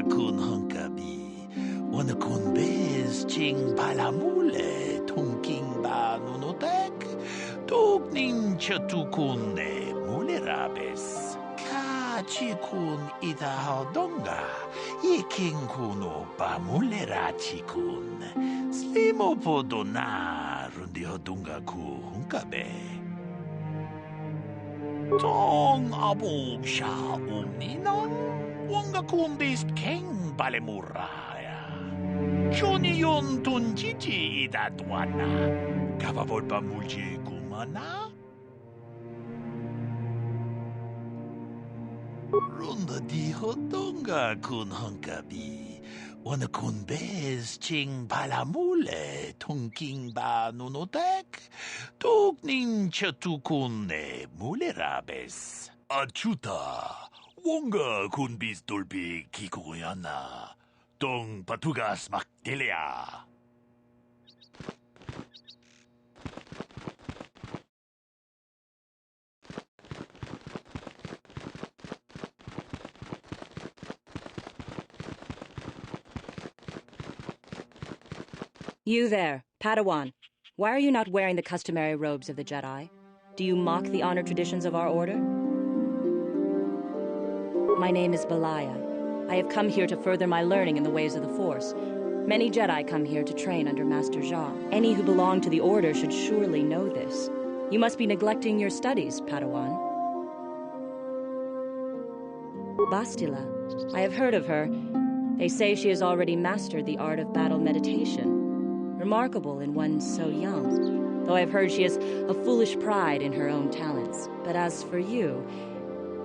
kun hunkabi. Wana kun bez ching palamule tunking ba nunotek. Tuknin chatukunde mulerabes. Kachikun idahadonga. Iking kuno ba mulerachikun. Slimo podona rundihodunga ku hunkabe. Tong abog siya umninang wanga kumbist keng balemuraya. Johnny yon tunjiji idatwana. Kapapod pa mulji kumana? Runda di hodonga kun hunkabi. Wana kun bez ching palamule tungking ba nunotek. Tukning chatukunne mulerabes. Achuta. Wonga kun bis dulpi kikuyana. Tong patugas makdelia. You there, Padawan. Why are you not wearing the customary robes of the Jedi? Do you mock the honor traditions of our order? My name is Belaya. I have come here to further my learning in the ways of the Force. Many Jedi come here to train under Master Jar. Any who belong to the order should surely know this. You must be neglecting your studies, Padawan. Bastila. I have heard of her. They say she has already mastered the art of battle meditation. Remarkable in one so young, though I've heard she has a foolish pride in her own talents. But as for you,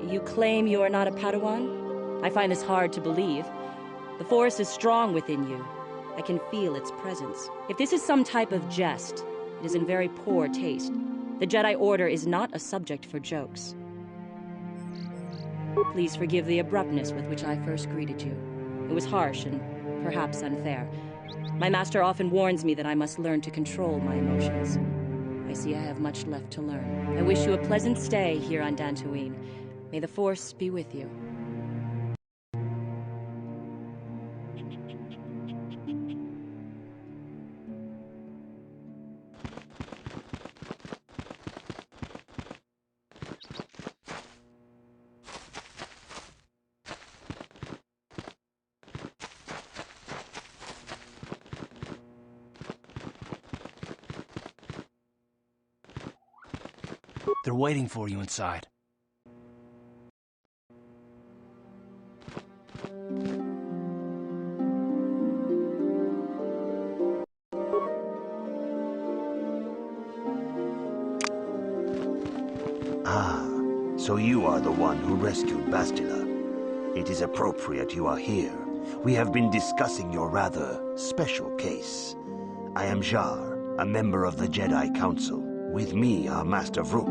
you claim you are not a Padawan? I find this hard to believe. The Force is strong within you. I can feel its presence. If this is some type of jest, it is in very poor taste. The Jedi Order is not a subject for jokes. Please forgive the abruptness with which I first greeted you. It was harsh and perhaps unfair. My master often warns me that I must learn to control my emotions. I see I have much left to learn. I wish you a pleasant stay here on Dantooine. May the Force be with you. They're waiting for you inside. Ah, so you are the one who rescued Bastila. It is appropriate you are here. We have been discussing your rather special case. I am Jar, a member of the Jedi Council. With me are Master Vrook,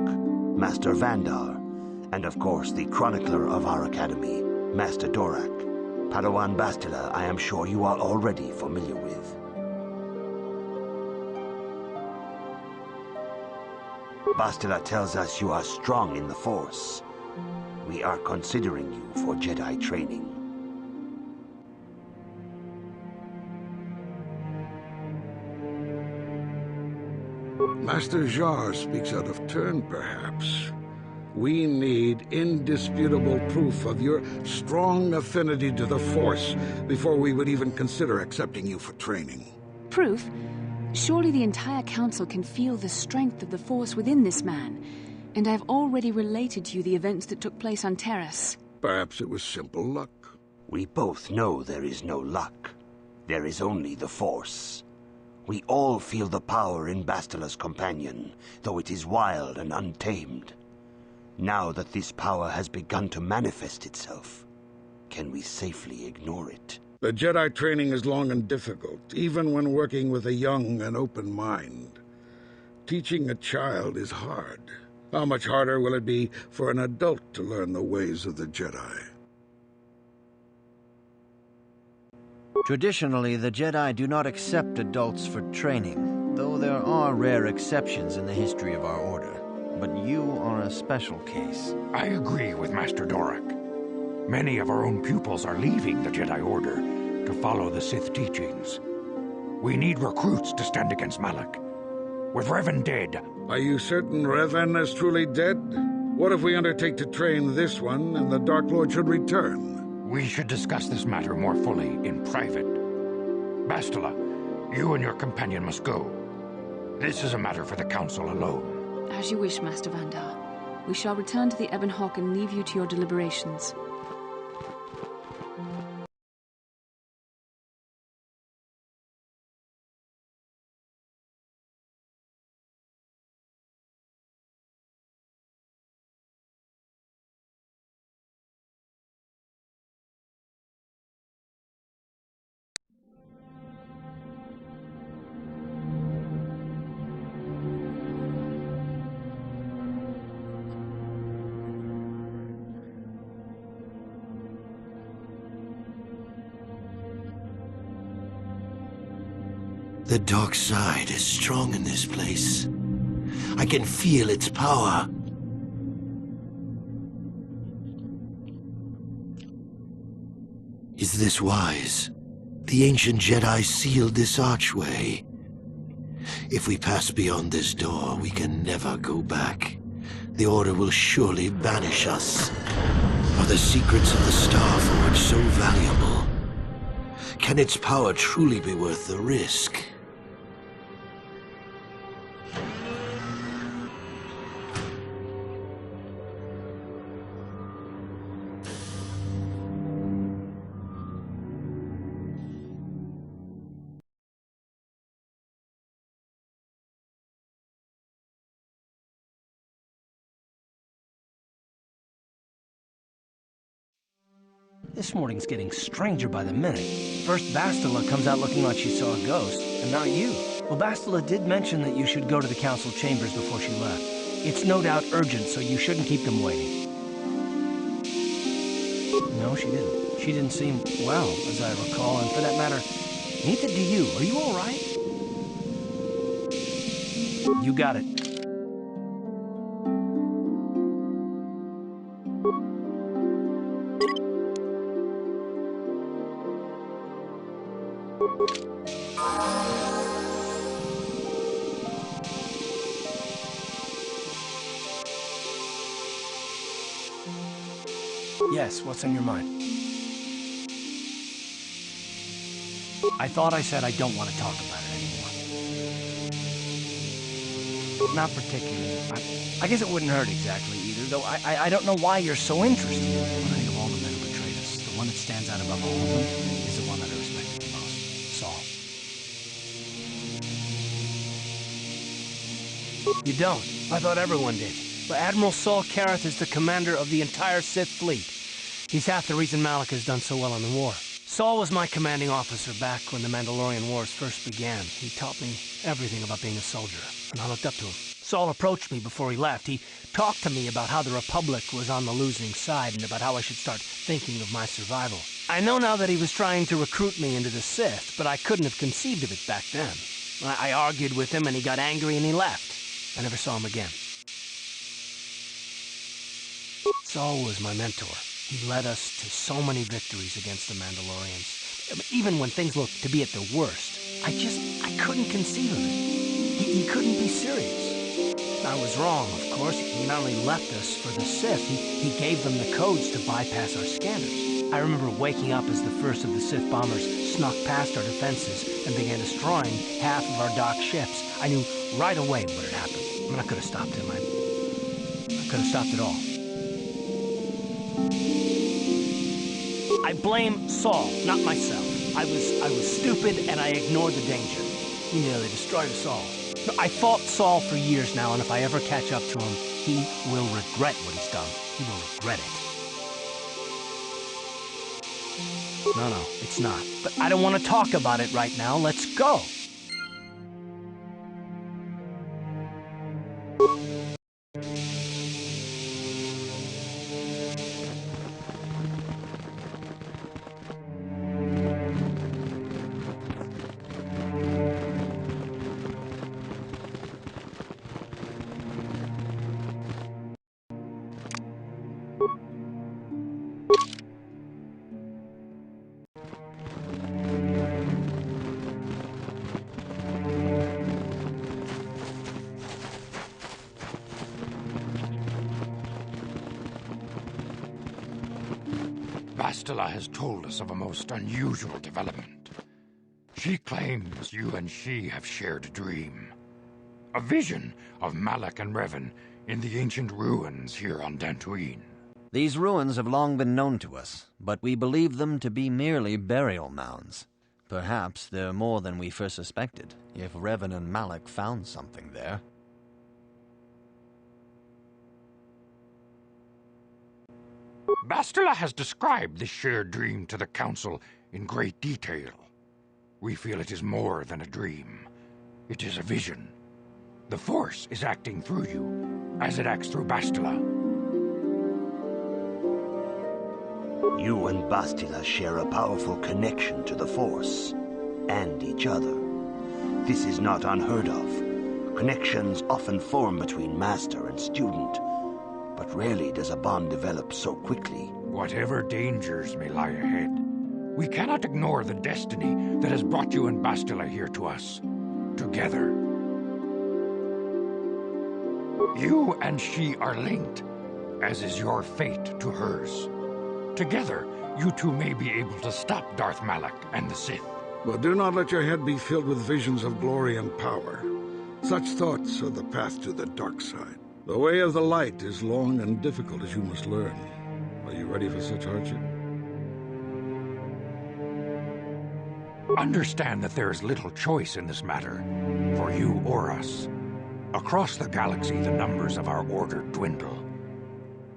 Master Vandar, and of course the chronicler of our academy, Master Dorak. Padawan Bastila, I am sure you are already familiar with. Bastila tells us you are strong in the Force. We are considering you for Jedi training. Master Jar speaks out of turn, perhaps. We need indisputable proof of your strong affinity to the Force before we would even consider accepting you for training. Proof? Surely the entire Council can feel the strength of the Force within this man. And I've already related to you the events that took place on Terrace. Perhaps it was simple luck. We both know there is no luck. There is only the Force. We all feel the power in Bastila's companion, though it is wild and untamed. Now that this power has begun to manifest itself, can we safely ignore it? The Jedi training is long and difficult, even when working with a young and open mind. Teaching a child is hard. How much harder will it be for an adult to learn the ways of the Jedi? Traditionally, the Jedi do not accept adults for training, though there are rare exceptions in the history of our order. But you are a special case. I agree with Master Dorak. Many of our own pupils are leaving the Jedi Order to follow the Sith teachings. We need recruits to stand against Malak. With Revan dead... Are you certain Revan is truly dead? What if we undertake to train this one and the Dark Lord should return? We should discuss this matter more fully in private. Bastila, you and your companion must go. This is a matter for the Council alone. As you wish, Master Vandar. We shall return to the Ebon Hawk and leave you to your deliberations. The dark side is strong in this place. I can feel its power. Is this wise? The ancient Jedi sealed this archway. If we pass beyond this door, we can never go back. The Order will surely banish us. Are the secrets of the Star Forge so valuable? Can its power truly be worth the risk? This morning's getting stranger by the minute. First Bastila comes out looking like she saw a ghost, and now you. Well, Bastila did mention that you should go to the council chambers before she left. It's no doubt urgent, so you shouldn't keep them waiting. No, she didn't. She didn't seem well, as I recall, and for that matter, neither do you. Are you all right? You got it. Yes, what's on your mind? I thought I said I don't want to talk about it anymore. Not particularly. I guess it wouldn't hurt exactly either, though I don't know why you're so interested. When I think of all the men who betrayed us, the one that stands out above all of them is the one that I respected the most, Saul. You don't? I thought everyone did. But Admiral Saul Karath is the commander of the entire Sith fleet. He's half the reason Malak has done so well in the war. Saul was my commanding officer back when the Mandalorian Wars first began. He taught me everything about being a soldier, and I looked up to him. Saul approached me before he left. He talked to me about how the Republic was on the losing side and about how I should start thinking of my survival. I know now that he was trying to recruit me into the Sith, but I couldn't have conceived of it back then. I argued with him, and he got angry, and he left. I never saw him again. Saul was my mentor. He led us to so many victories against the Mandalorians. Even when things looked to be at their worst, I couldn't conceive of it. He couldn't be serious. I was wrong, of course. He not only left us for the Sith, he gave them the codes to bypass our scanners. I remember waking up as the first of the Sith bombers snuck past our defenses and began destroying half of our docked ships. I knew right away what had happened. I mean, I could have stopped him. I could have stopped it all. I blame Saul, not myself. I was stupid and I ignored the danger. He nearly destroyed us all. I fought Saul for years now, and if I ever catch up to him, he will regret what he's done. He will regret it. No, it's not. But I don't want to talk about it right now. Let's go. Bastila has told us of a most unusual development. She claims you and she have shared a dream. A vision of Malak and Revan in the ancient ruins here on Dantooine. These ruins have long been known to us, but we believe them to be merely burial mounds. Perhaps they're more than we first suspected, if Revan and Malak found something there. Bastila has described this shared dream to the Council in great detail. We feel it is more than a dream. It is a vision. The Force is acting through you, as it acts through Bastila. You and Bastila share a powerful connection to the Force, and each other. This is not unheard of. Connections often form between master and student, but rarely does a bond develop so quickly. Whatever dangers may lie ahead, we cannot ignore the destiny that has brought you and Bastila here to us, together. You and she are linked, as is your fate to hers. Together, you two may be able to stop Darth Malak and the Sith. But do not let your head be filled with visions of glory and power. Such thoughts are the path to the dark side. The way of the light is long and difficult, as you must learn. Are you ready for such hardship? Understand that there is little choice in this matter, for you or us. Across the galaxy, the numbers of our order dwindle.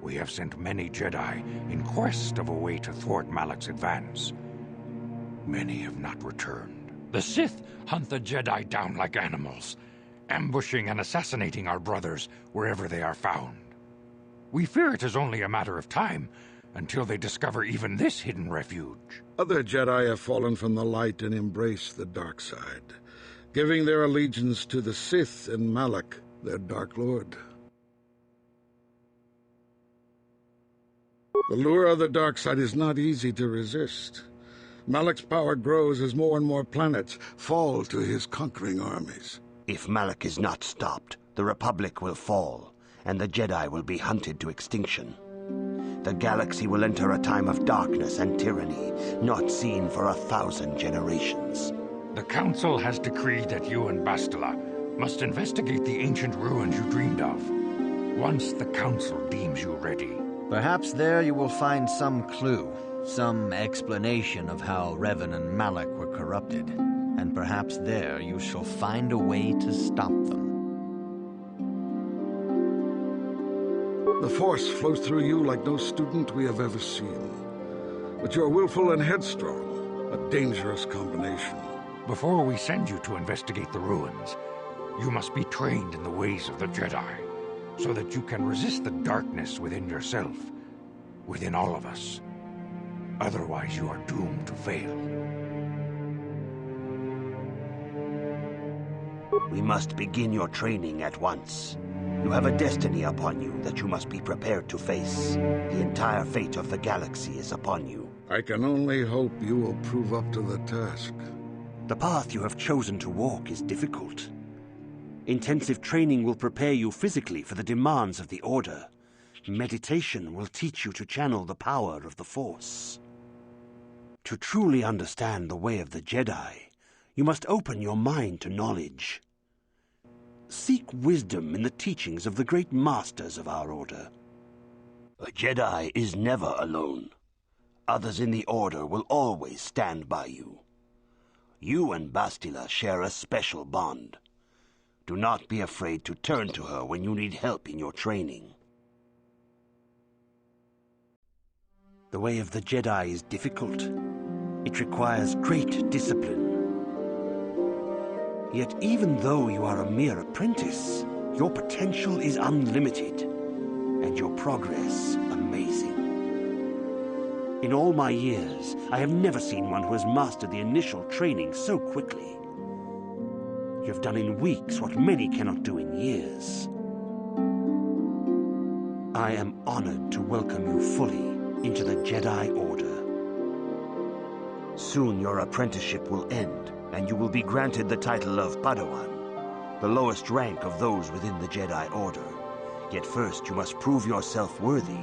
We have sent many Jedi in quest of a way to thwart Malak's advance. Many have not returned. The Sith hunt the Jedi down like animals, ambushing and assassinating our brothers wherever they are found. We fear it is only a matter of time until they discover even this hidden refuge. Other Jedi have fallen from the light and embraced the dark side, giving their allegiance to the Sith and Malak, their Dark Lord. The lure of the dark side is not easy to resist. Malak's power grows as more and more planets fall to his conquering armies. If Malak is not stopped, the Republic will fall, and the Jedi will be hunted to extinction. The galaxy will enter a time of darkness and tyranny, not seen for 1,000 generations. The Council has decreed that you and Bastila must investigate the ancient ruins you dreamed of, once the Council deems you ready. Perhaps there you will find some clue, some explanation of how Revan and Malak were corrupted, and perhaps there you shall find a way to stop them. The Force flows through you like no student we have ever seen. But you are willful and headstrong, a dangerous combination. Before we send you to investigate the ruins, you must be trained in the ways of the Jedi, so that you can resist the darkness within yourself, within all of us. Otherwise, you are doomed to fail. We must begin your training at once. You have a destiny upon you that you must be prepared to face. The entire fate of the galaxy is upon you. I can only hope you will prove up to the task. The path you have chosen to walk is difficult. Intensive training will prepare you physically for the demands of the Order. Meditation will teach you to channel the power of the Force. To truly understand the way of the Jedi, you must open your mind to knowledge. Seek wisdom in the teachings of the great masters of our Order. A Jedi is never alone. Others in the Order will always stand by you. You and Bastila share a special bond. Do not be afraid to turn to her when you need help in your training. The way of the Jedi is difficult. It requires great discipline. Yet even though you are a mere apprentice, your potential is unlimited, and your progress amazing. In all my years, I have never seen one who has mastered the initial training so quickly. You have done in weeks what many cannot do in years. I am honored to welcome you fully into the Jedi Order. Soon your apprenticeship will end, and you will be granted the title of Padawan, the lowest rank of those within the Jedi Order. Yet first you must prove yourself worthy.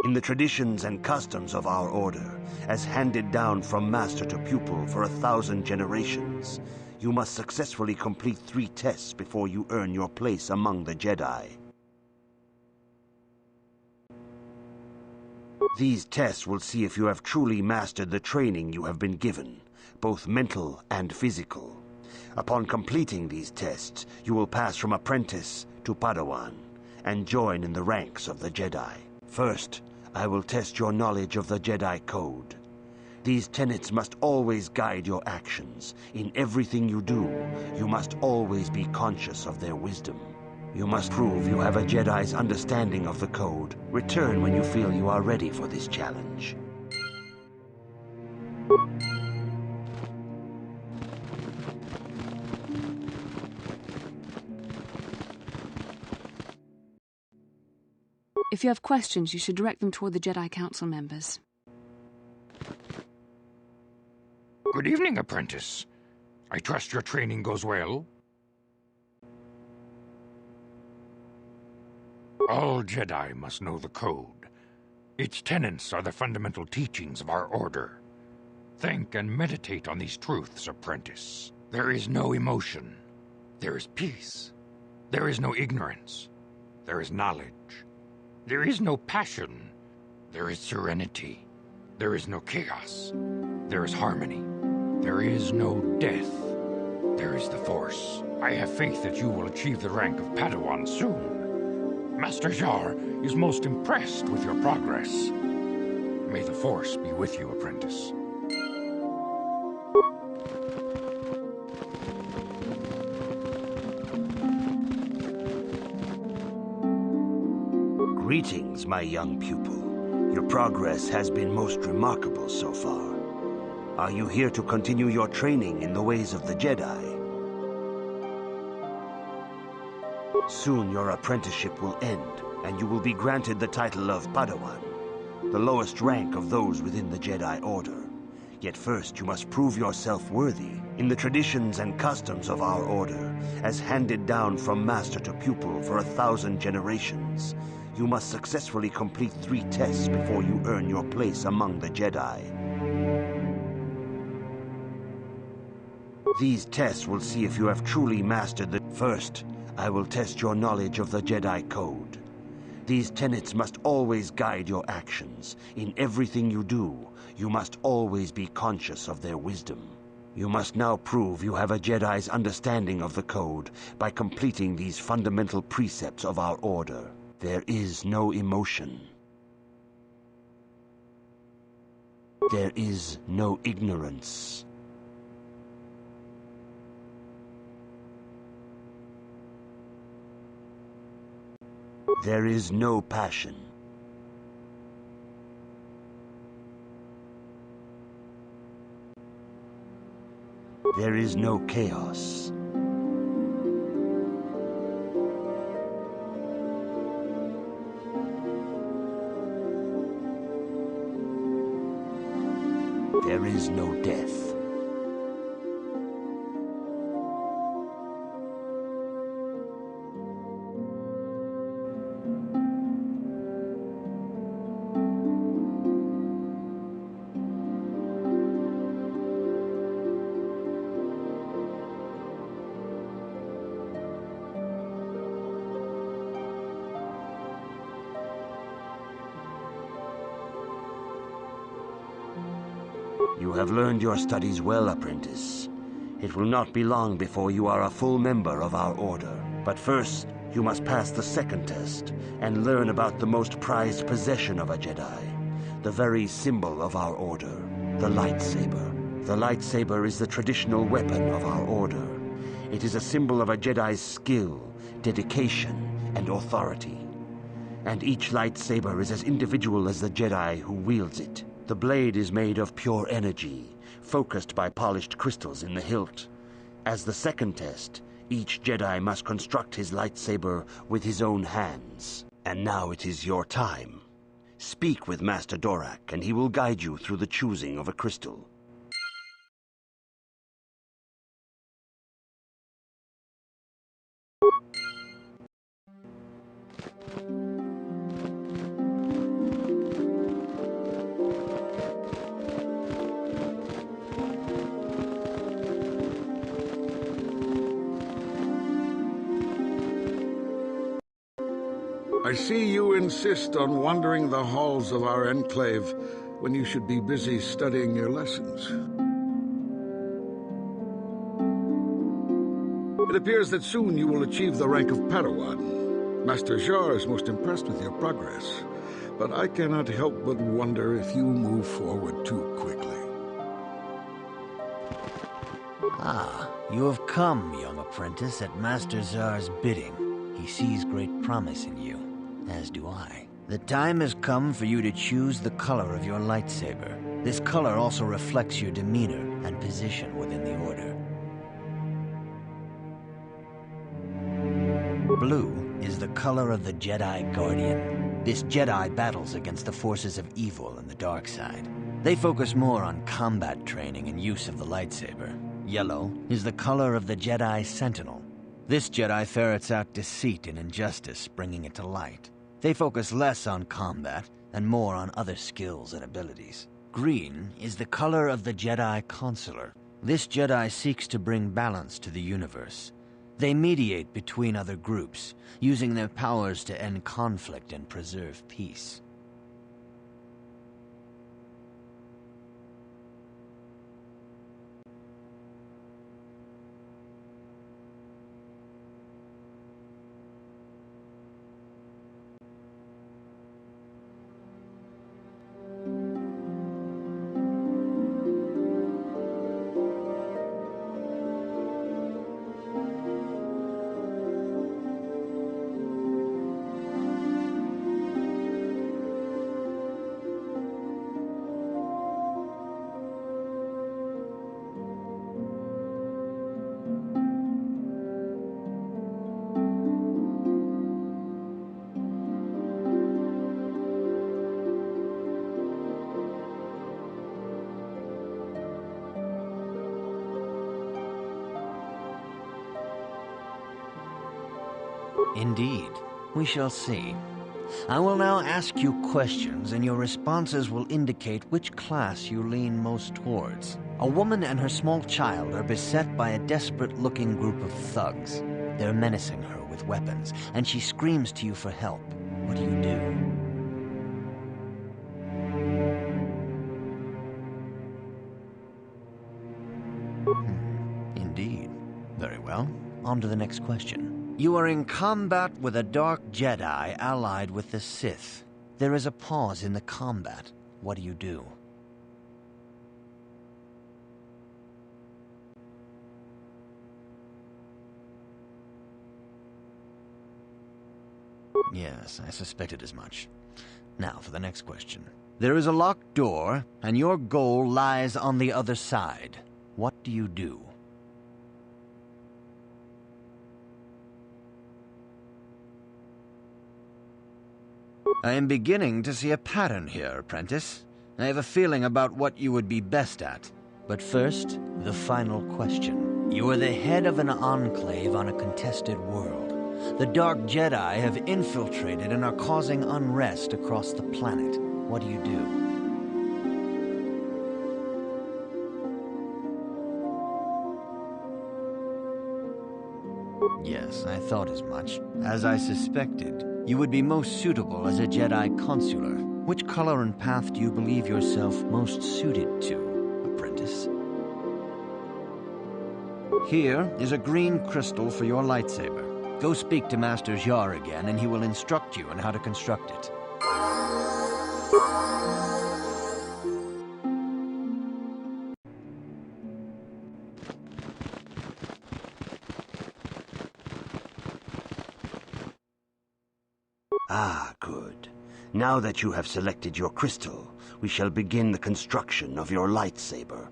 In the traditions and customs of our order, as handed down from master to pupil for 1,000 generations, you must successfully complete 3 tests before you earn your place among the Jedi. These tests will see if you have truly mastered the training you have been given, both mental and physical. Upon completing these tests, you will pass from apprentice to Padawan and join in the ranks of the Jedi. First, I will test your knowledge of the Jedi Code. These tenets must always guide your actions. In everything you do, you must always be conscious of their wisdom. You must prove you have a Jedi's understanding of the Code. Return when you feel you are ready for this challenge. If you have questions, you should direct them toward the Jedi Council members. Good evening, apprentice. I trust your training goes well? All Jedi must know the Code. Its tenets are the fundamental teachings of our order. Think and meditate on these truths, apprentice. There is no emotion. There is peace. There is no ignorance. There is knowledge. There is no passion. There is serenity. There is no chaos. There is harmony. There is no death. There is the Force. I have faith that you will achieve the rank of Padawan soon. Master Jar is most impressed with your progress. May the Force be with you, apprentice. Greetings, my young pupil. Your progress has been most remarkable so far. Are you here to continue your training in the ways of the Jedi? Soon your apprenticeship will end, and you will be granted the title of Padawan, the lowest rank of those within the Jedi Order. Yet first you must prove yourself worthy. In the traditions and customs of our order, as handed down from master to pupil for 1,000 generations, you must successfully complete 3 tests before you earn your place among the Jedi. These tests will see if you have truly mastered the... First, I will test your knowledge of the Jedi Code. These tenets must always guide your actions. In everything you do, you must always be conscious of their wisdom. You must now prove you have a Jedi's understanding of the Code by completing these fundamental precepts of our order. There is no emotion. There is no ignorance. There is no passion. There is no chaos. There is no death. You have learned your studies well, apprentice. It will not be long before you are a full member of our order. But first, you must pass the second test and learn about the most prized possession of a Jedi, the very symbol of our order, the lightsaber. The lightsaber is the traditional weapon of our order. It is a symbol of a Jedi's skill, dedication, and authority. And each lightsaber is as individual as the Jedi who wields it. The blade is made of pure energy, focused by polished crystals in the hilt. As the second test, each Jedi must construct his lightsaber with his own hands. And now it is your time. Speak with Master Dorak, and he will guide you through the choosing of a crystal. I see you insist on wandering the halls of our enclave when you should be busy studying your lessons. It appears that soon you will achieve the rank of Padawan. Master Jar is most impressed with your progress, but I cannot help but wonder if you move forward too quickly. Ah, you have come, young apprentice, at Master Zar's bidding. He sees great promise in you, as do I. The time has come for you to choose the color of your lightsaber. This color also reflects your demeanor and position within the Order. Blue is the color of the Jedi Guardian. This Jedi battles against the forces of evil and the dark side. They focus more on combat training and use of the lightsaber. Yellow is the color of the Jedi Sentinel. This Jedi ferrets out deceit and injustice, bringing it to light. They focus less on combat and more on other skills and abilities. Green is the color of the Jedi Consular. This Jedi seeks to bring balance to the universe. They mediate between other groups, using their powers to end conflict and preserve peace. Indeed. We shall see. I will now ask you questions, and your responses will indicate which class you lean most towards. A woman and her small child are beset by a desperate-looking group of thugs. They're menacing her with weapons, and she screams to you for help. What do you do? Indeed. Very well. On to the next question. You are in combat with a dark Jedi allied with the Sith. There is a pause in the combat. What do you do? Yes, I suspected as much. Now for the next question. There is a locked door, and your goal lies on the other side. What do you do? I am beginning to see a pattern here, apprentice. I have a feeling about what you would be best at. But first, the final question. You are the head of an enclave on a contested world. The Dark Jedi have infiltrated and are causing unrest across the planet. What do you do? Yes, I thought as much. As I suspected, you would be most suitable as a Jedi Consular. Which color and path do you believe yourself most suited to, apprentice? Here is a green crystal for your lightsaber. Go speak to Master Jar again, and he will instruct you on how to construct it. Ah, good. Now that you have selected your crystal, we shall begin the construction of your lightsaber.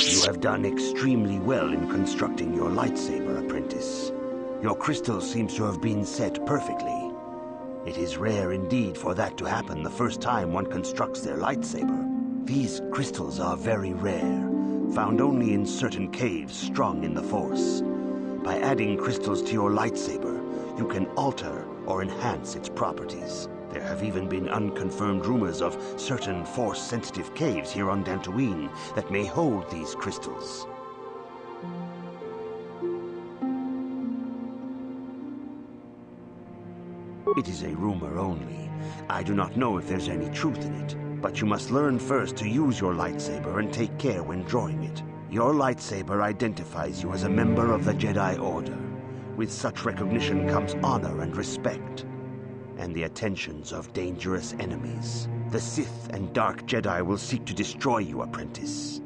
You have done extremely well in constructing your lightsaber, apprentice. Your crystal seems to have been set perfectly. It is rare indeed for that to happen the first time one constructs their lightsaber. These crystals are very rare, found only in certain caves strung in the Force. By adding crystals to your lightsaber, you can alter or enhance its properties. There have even been unconfirmed rumors of certain Force-sensitive caves here on Dantooine that may hold these crystals. It is a rumor only. I do not know if there's any truth in it, but you must learn first to use your lightsaber and take care when drawing it. Your lightsaber identifies you as a member of the Jedi Order. With such recognition comes honor and respect, and the attentions of dangerous enemies. The Sith and Dark Jedi will seek to destroy you, apprentice.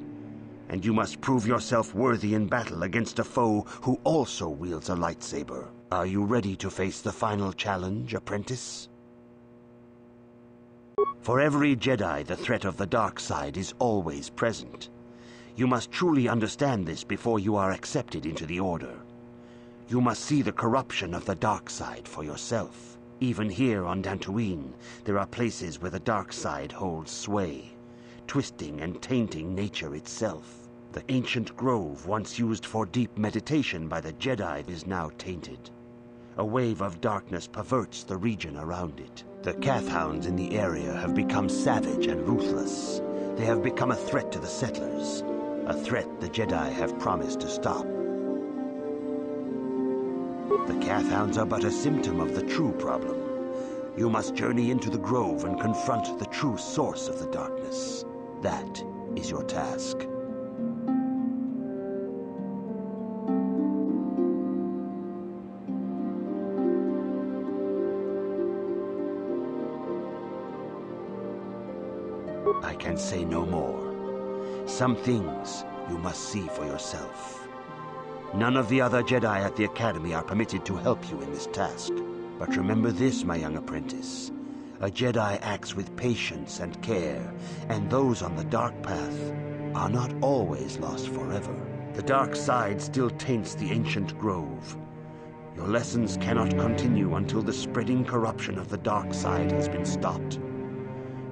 And you must prove yourself worthy in battle against a foe who also wields a lightsaber. Are you ready to face the final challenge, apprentice? For every Jedi, the threat of the dark side is always present. You must truly understand this before you are accepted into the Order. You must see the corruption of the dark side for yourself. Even here on Dantooine, there are places where the dark side holds sway, twisting and tainting nature itself. The ancient grove once used for deep meditation by the Jedi is now tainted. A wave of darkness perverts the region around it. The Kathhounds in the area have become savage and ruthless. They have become a threat to the settlers, a threat the Jedi have promised to stop. The Kathhounds are but a symptom of the true problem. You must journey into the grove and confront the true source of the darkness. That is your task. I can say no more. Some things you must see for yourself. None of the other Jedi at the Academy are permitted to help you in this task. But remember this, my young apprentice. A Jedi acts with patience and care, and those on the dark path are not always lost forever. The dark side still taints the ancient grove. Your lessons cannot continue until the spreading corruption of the dark side has been stopped.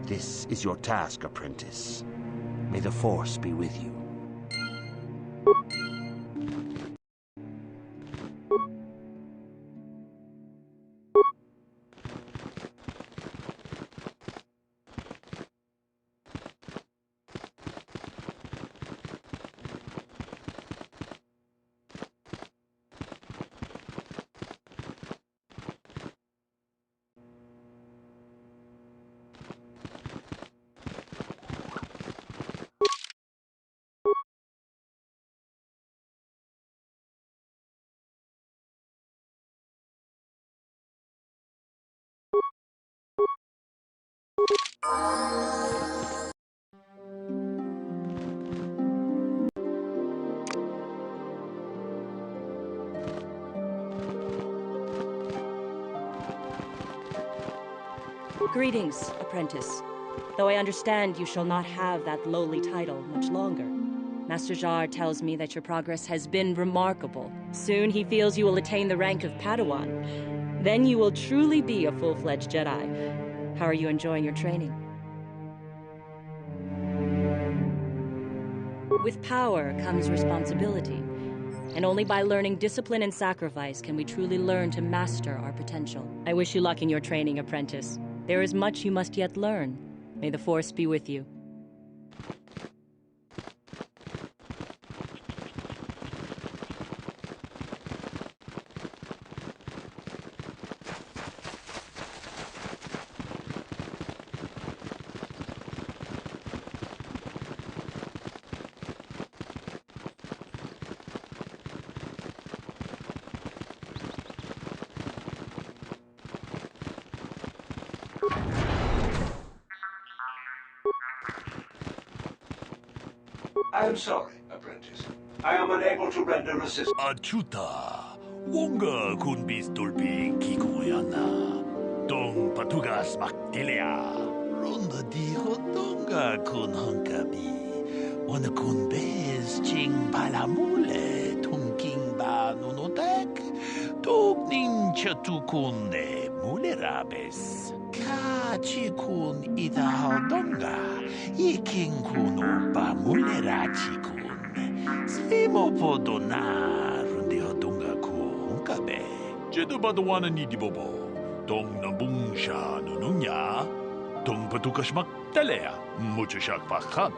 This is your task, apprentice. May the Force be with you. Greetings, apprentice. Though I understand you shall not have that lowly title much longer. Master Jar tells me that your progress has been remarkable. Soon he feels you will attain the rank of Padawan. Then you will truly be a full-fledged Jedi. How are you enjoying your training? With power comes responsibility. And only by learning discipline and sacrifice can we truly learn to master our potential. I wish you luck in your training, apprentice. There is much you must yet learn. May the Force be with you. I am sorry, apprentice. I am unable to render assistance. Achuta, wonga kun bistulpi kikuyanna. Dong patugas maktelea. Ronda di hotonga kun hankabi. Wana kun bez ching palamule. Tungking ba nunotek. Tugnin chatukun ne mulerabes. Kachikun idahaldonga. Ikinkun opa mulerachikun. Slimopodo na rundihodunga ku hunkabe. Jedubadwana ni dibobo. Tong nabungsha nununya. Tong patukashmak talea. Muchashak pakat.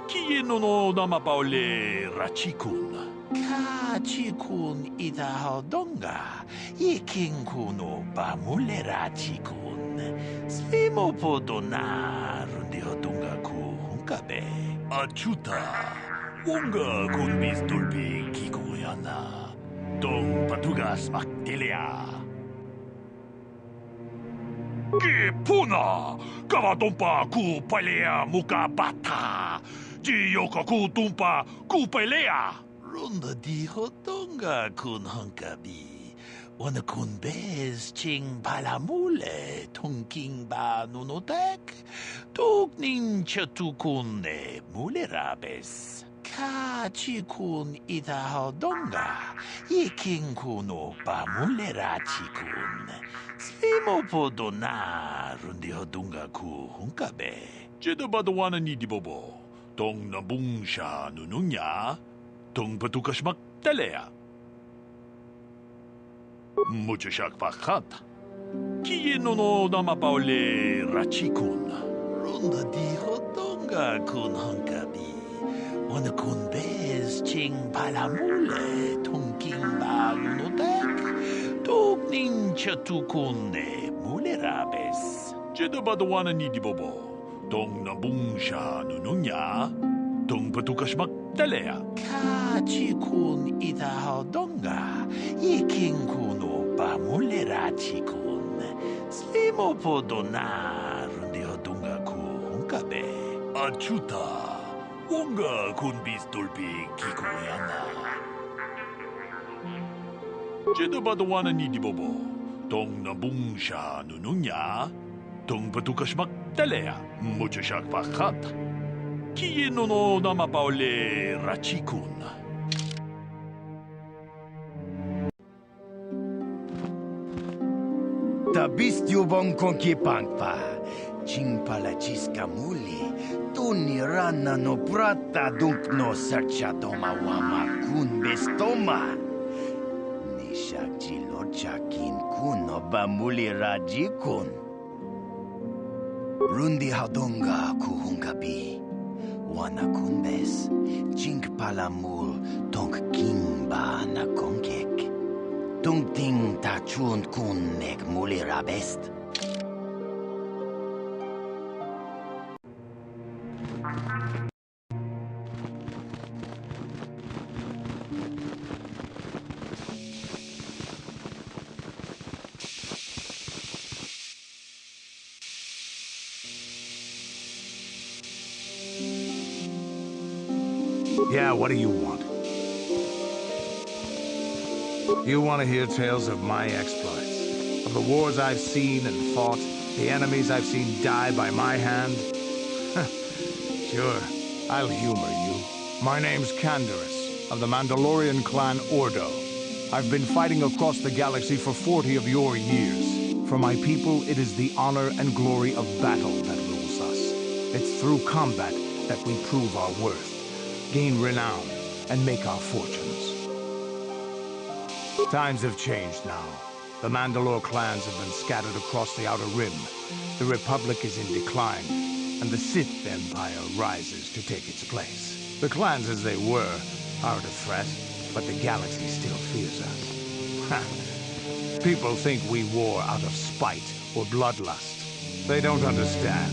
Kieno no namapaule rachikun. Kachikun idahaldonga. Ikinkun opa mulerachikun. Slimopodo na rundihodunga ku hunkabe. Achuta. Wonga kun bistulpi kikuyana. Dong patugas maktilea. Kipuna! Kavatumpa ku palea muka bata. Jiyoka ku tumpa ku palea. Ronda di hotonga kun hankabi. Wana kun bez ching palamule tungking ba nunotek. Tugnin chatukun ne mulerabes. Kachikun idahaldonga. Ikinkun opa mulerachikun. Slimopodo na rundihodunga ku hunkabe. Jedabadwana ni dibobo. Tong nabungsha nununya. Tong patukashmak talea. Muchashak pakat. Kieno no namapaule rachikun. Ronda di hodonga kun hankabi. Wana kun bez ching palamule tungking ba lunotek. Tugnin chatukun ne mulerabes. Jedabadwana ni dibobo. Tong nabungsha nununya. Tong patukashmak talea. Kachikun idahaldonga. Ikinkun opa mulerachikun. Slimopodo na rundihodunga ku hunkabe. Achuta. Wonga kun bistulpi kikuyana. Jedabadwana ni dibobo. Tong nabungsha nununya. Tong patukashmak talea. Muchashak pakat. Kieno no namapaule rachikun. Tabistyo bong konkipangpa. Chingpala chiska muli. Tuni rana no prata dunk no sercha doma wama kun bestoma. Nishak chilochakin kun no bamuli rajikun. Rundi hadonga kuhungabi. Wana kunbes. Chingpalamul tonk kimba na konkek. Tung ting tachun kun nek muli rabest. Yeah, what do you want? You want to hear tales of my exploits, of the wars I've seen and fought, the enemies I've seen die by my hand? Sure, I'll humor you. My name's Canderous, of the Mandalorian clan Ordo. I've been fighting across the galaxy for 40 of your years. For my people, it is the honor and glory of battle that rules us. It's through combat that we prove our worth, gain renown, and make our fortunes. Times have changed now. The Mandalore clans have been scattered across the Outer Rim. The Republic is in decline, and the Sith Empire rises to take its place. The clans as they were aren't a threat, but the galaxy still fears us. People think we war out of spite or bloodlust. They don't understand,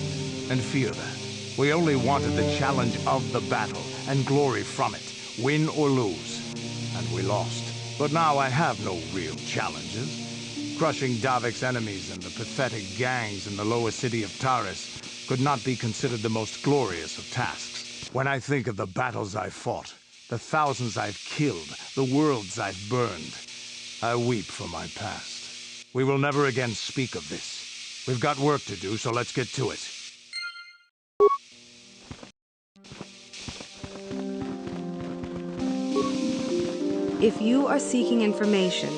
and fear that. We only wanted the challenge of the battle, and glory from it, win or lose. And we lost. But now I have no real challenges. Crushing Davik's enemies and the pathetic gangs in the lower city of Taris could not be considered the most glorious of tasks. When I think of the battles I've fought, the thousands I've killed, the worlds I've burned, I weep for my past. We will never again speak of this. We've got work to do, so let's get to it. If you are seeking information,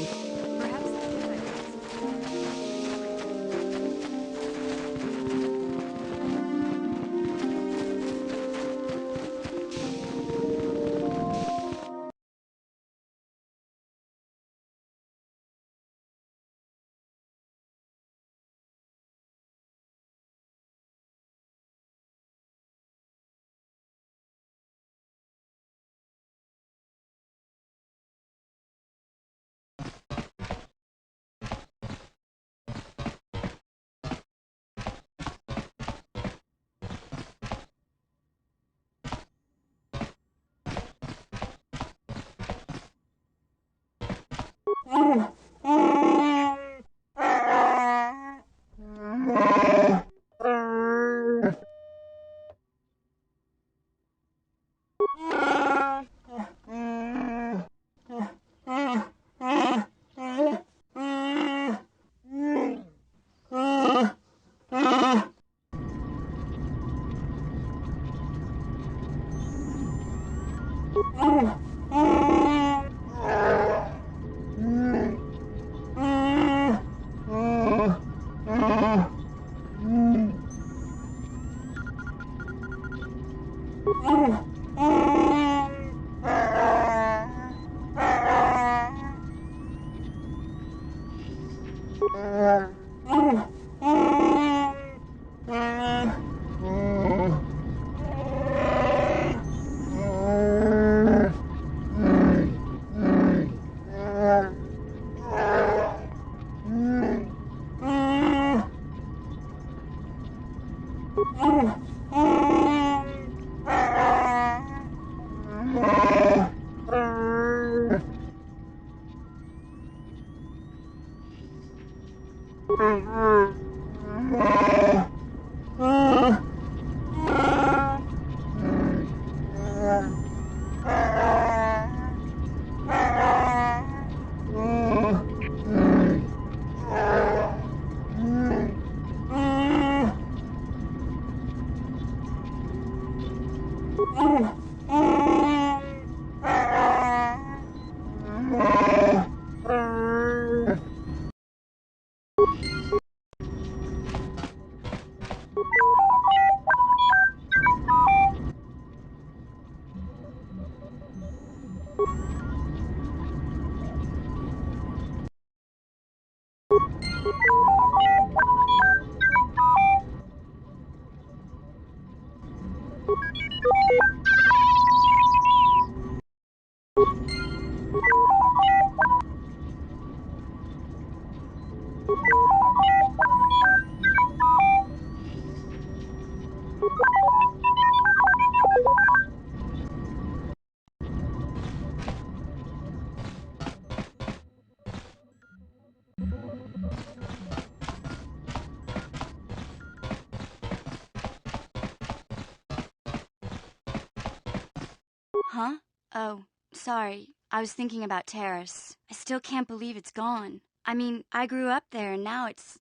Huh? Oh, sorry. I was thinking about Terrace. I still can't believe it's gone. I mean, I grew up there and now it's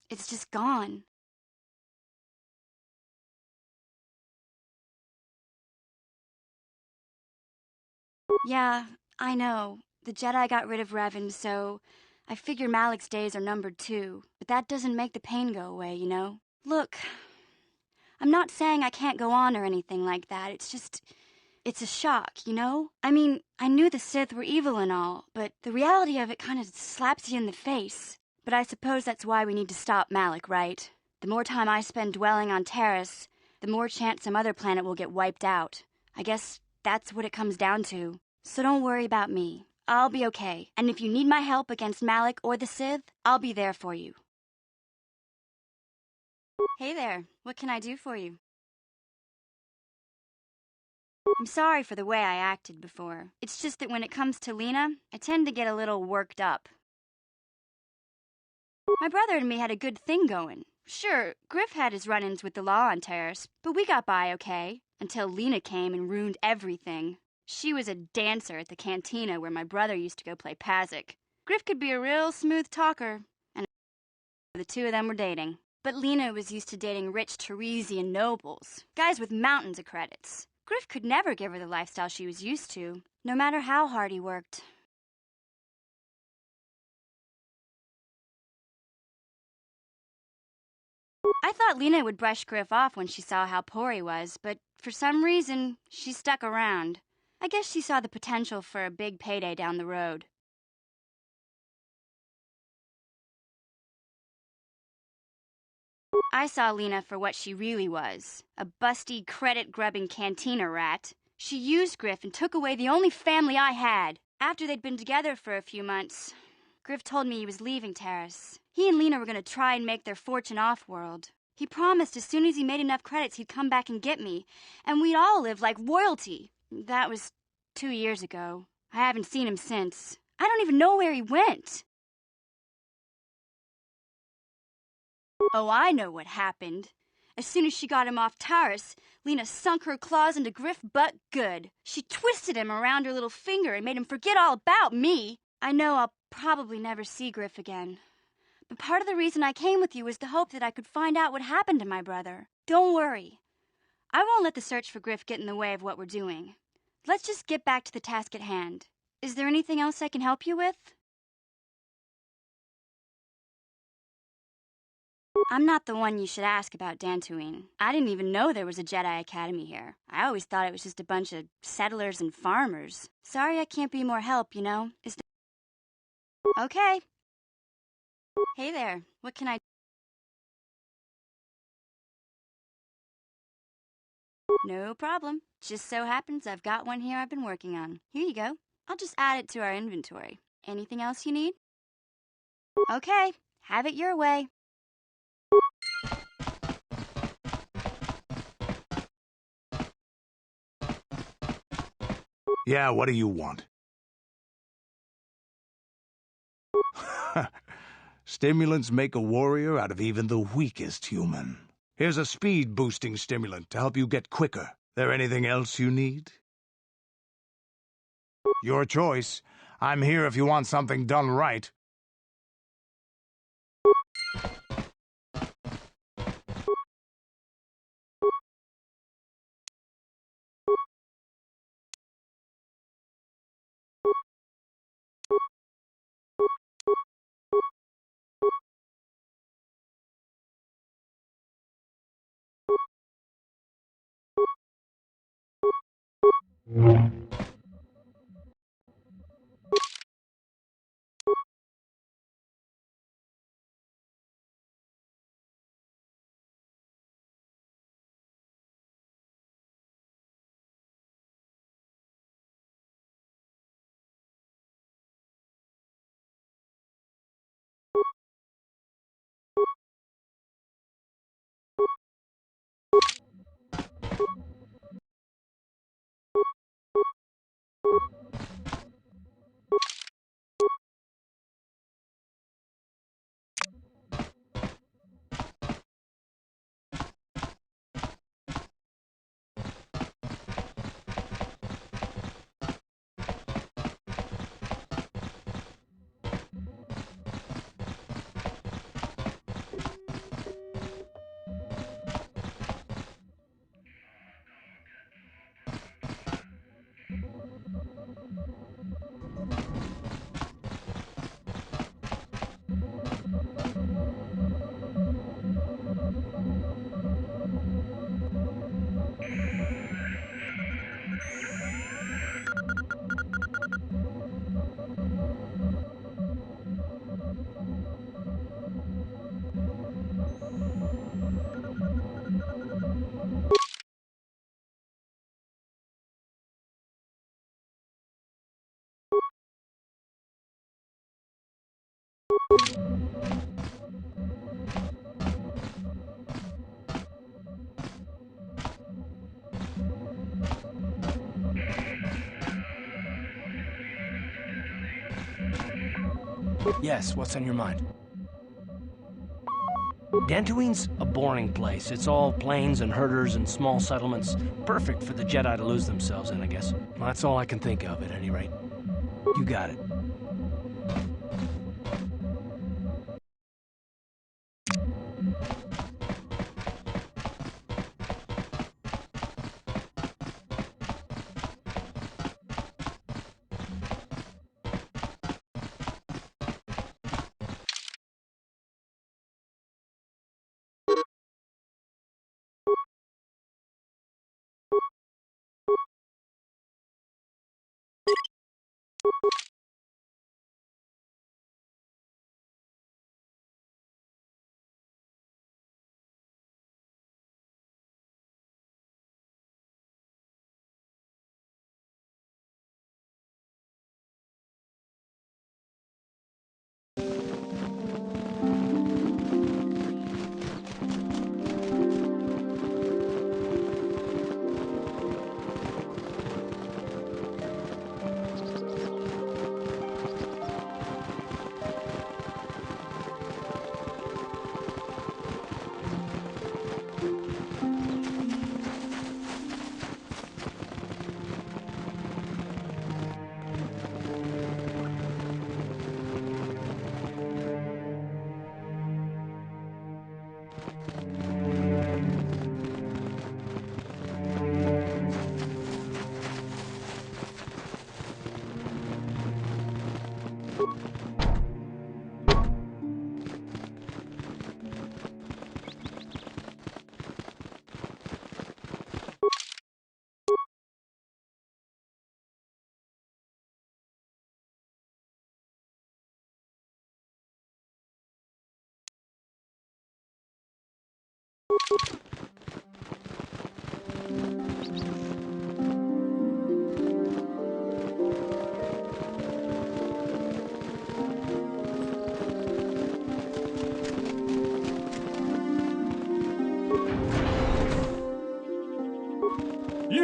just gone. Yeah, I know. The Jedi got rid of Revan, so I figure Malik's days are numbered too. But that doesn't make the pain go away, you know? Look, I'm not saying I can't go on or anything like that. It's a shock, you know? I mean, I knew the Sith were evil and all, but the reality of it kind of slaps you in the face. But I suppose that's why we need to stop Malik, right? The more time I spend dwelling on Terrace, the more chance some other planet will get wiped out. I guess that's what it comes down to. So don't worry about me. I'll be okay. And if you need my help against Malik or the Sith, I'll be there for you. Hey there. What can I do for you? I'm sorry for the way I acted before. It's just that when it comes to Lena, I tend to get a little worked up. My brother and me had a good thing going. Sure, Griff had his run-ins with the law on Terrace, but we got by okay, until Lena came and ruined everything. She was a dancer at the cantina where my brother used to go play Pazik. Griff could be a real smooth talker, and the two of them were dating. But Lena was used to dating rich Teresian nobles, guys with mountains of credits. Griff could never give her the lifestyle she was used to, no matter how hard he worked. I thought Lena would brush Griff off when she saw how poor he was, but for some reason, she stuck around. I guess she saw the potential for a big payday down the road. I saw Lena for what she really was, a busty, credit-grubbing cantina rat. She used Griff and took away the only family I had. After they'd been together for a few months, Griff told me he was leaving Terrace. He and Lena were going to try and make their fortune off-world. He promised as soon as he made enough credits he'd come back and get me, and we'd all live like royalty. That was 2 years ago. I haven't seen him since. I don't even know where he went. Oh, I know what happened. As soon as she got him off Taurus, Lena sunk her claws into Griff butt good. She twisted him around her little finger and made him forget all about me. I know I'll probably never see Griff again. But part of the reason I came with you was the hope that I could find out what happened to my brother. Don't worry. I won't let the search for Griff get in the way of what we're doing. Let's just get back to the task at hand. Is there anything else I can help you with? I'm not the one you should ask about Dantooine. I didn't even know there was a Jedi Academy here. I always thought it was just a bunch of settlers and farmers. Sorry I can't be more help, you know. Is there... Okay. Hey there, what can I... No problem. Just so happens I've got one here I've been working on. Here you go. I'll just add it to our inventory. Anything else you need? Okay, have it your way. Yeah, what do you want? Stimulants make a warrior out of even the weakest human. Here's a speed-boosting stimulant to help you get quicker. There anything else you need? Your choice. I'm here if you want something done right. Yes, what's on your mind? Dantooine's a boring place. It's all plains and herders and small settlements. Perfect for the Jedi to lose themselves in, I guess. Well, that's all I can think of, at any rate. You got it.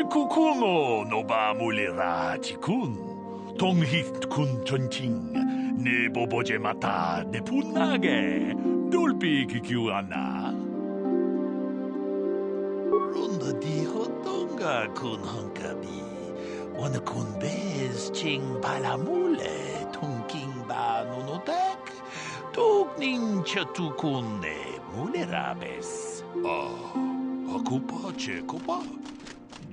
Kukuno no ba mulera tikun. Tonghit kun chonching. Ne boboje mata ne punage. Dolpi kikiwana. Runda di hotonga kun hunkabi. Wana kun bez ching balamule. Tonking ba nunotek. Togning chatukun ne mulerabes. Akupa chekopa.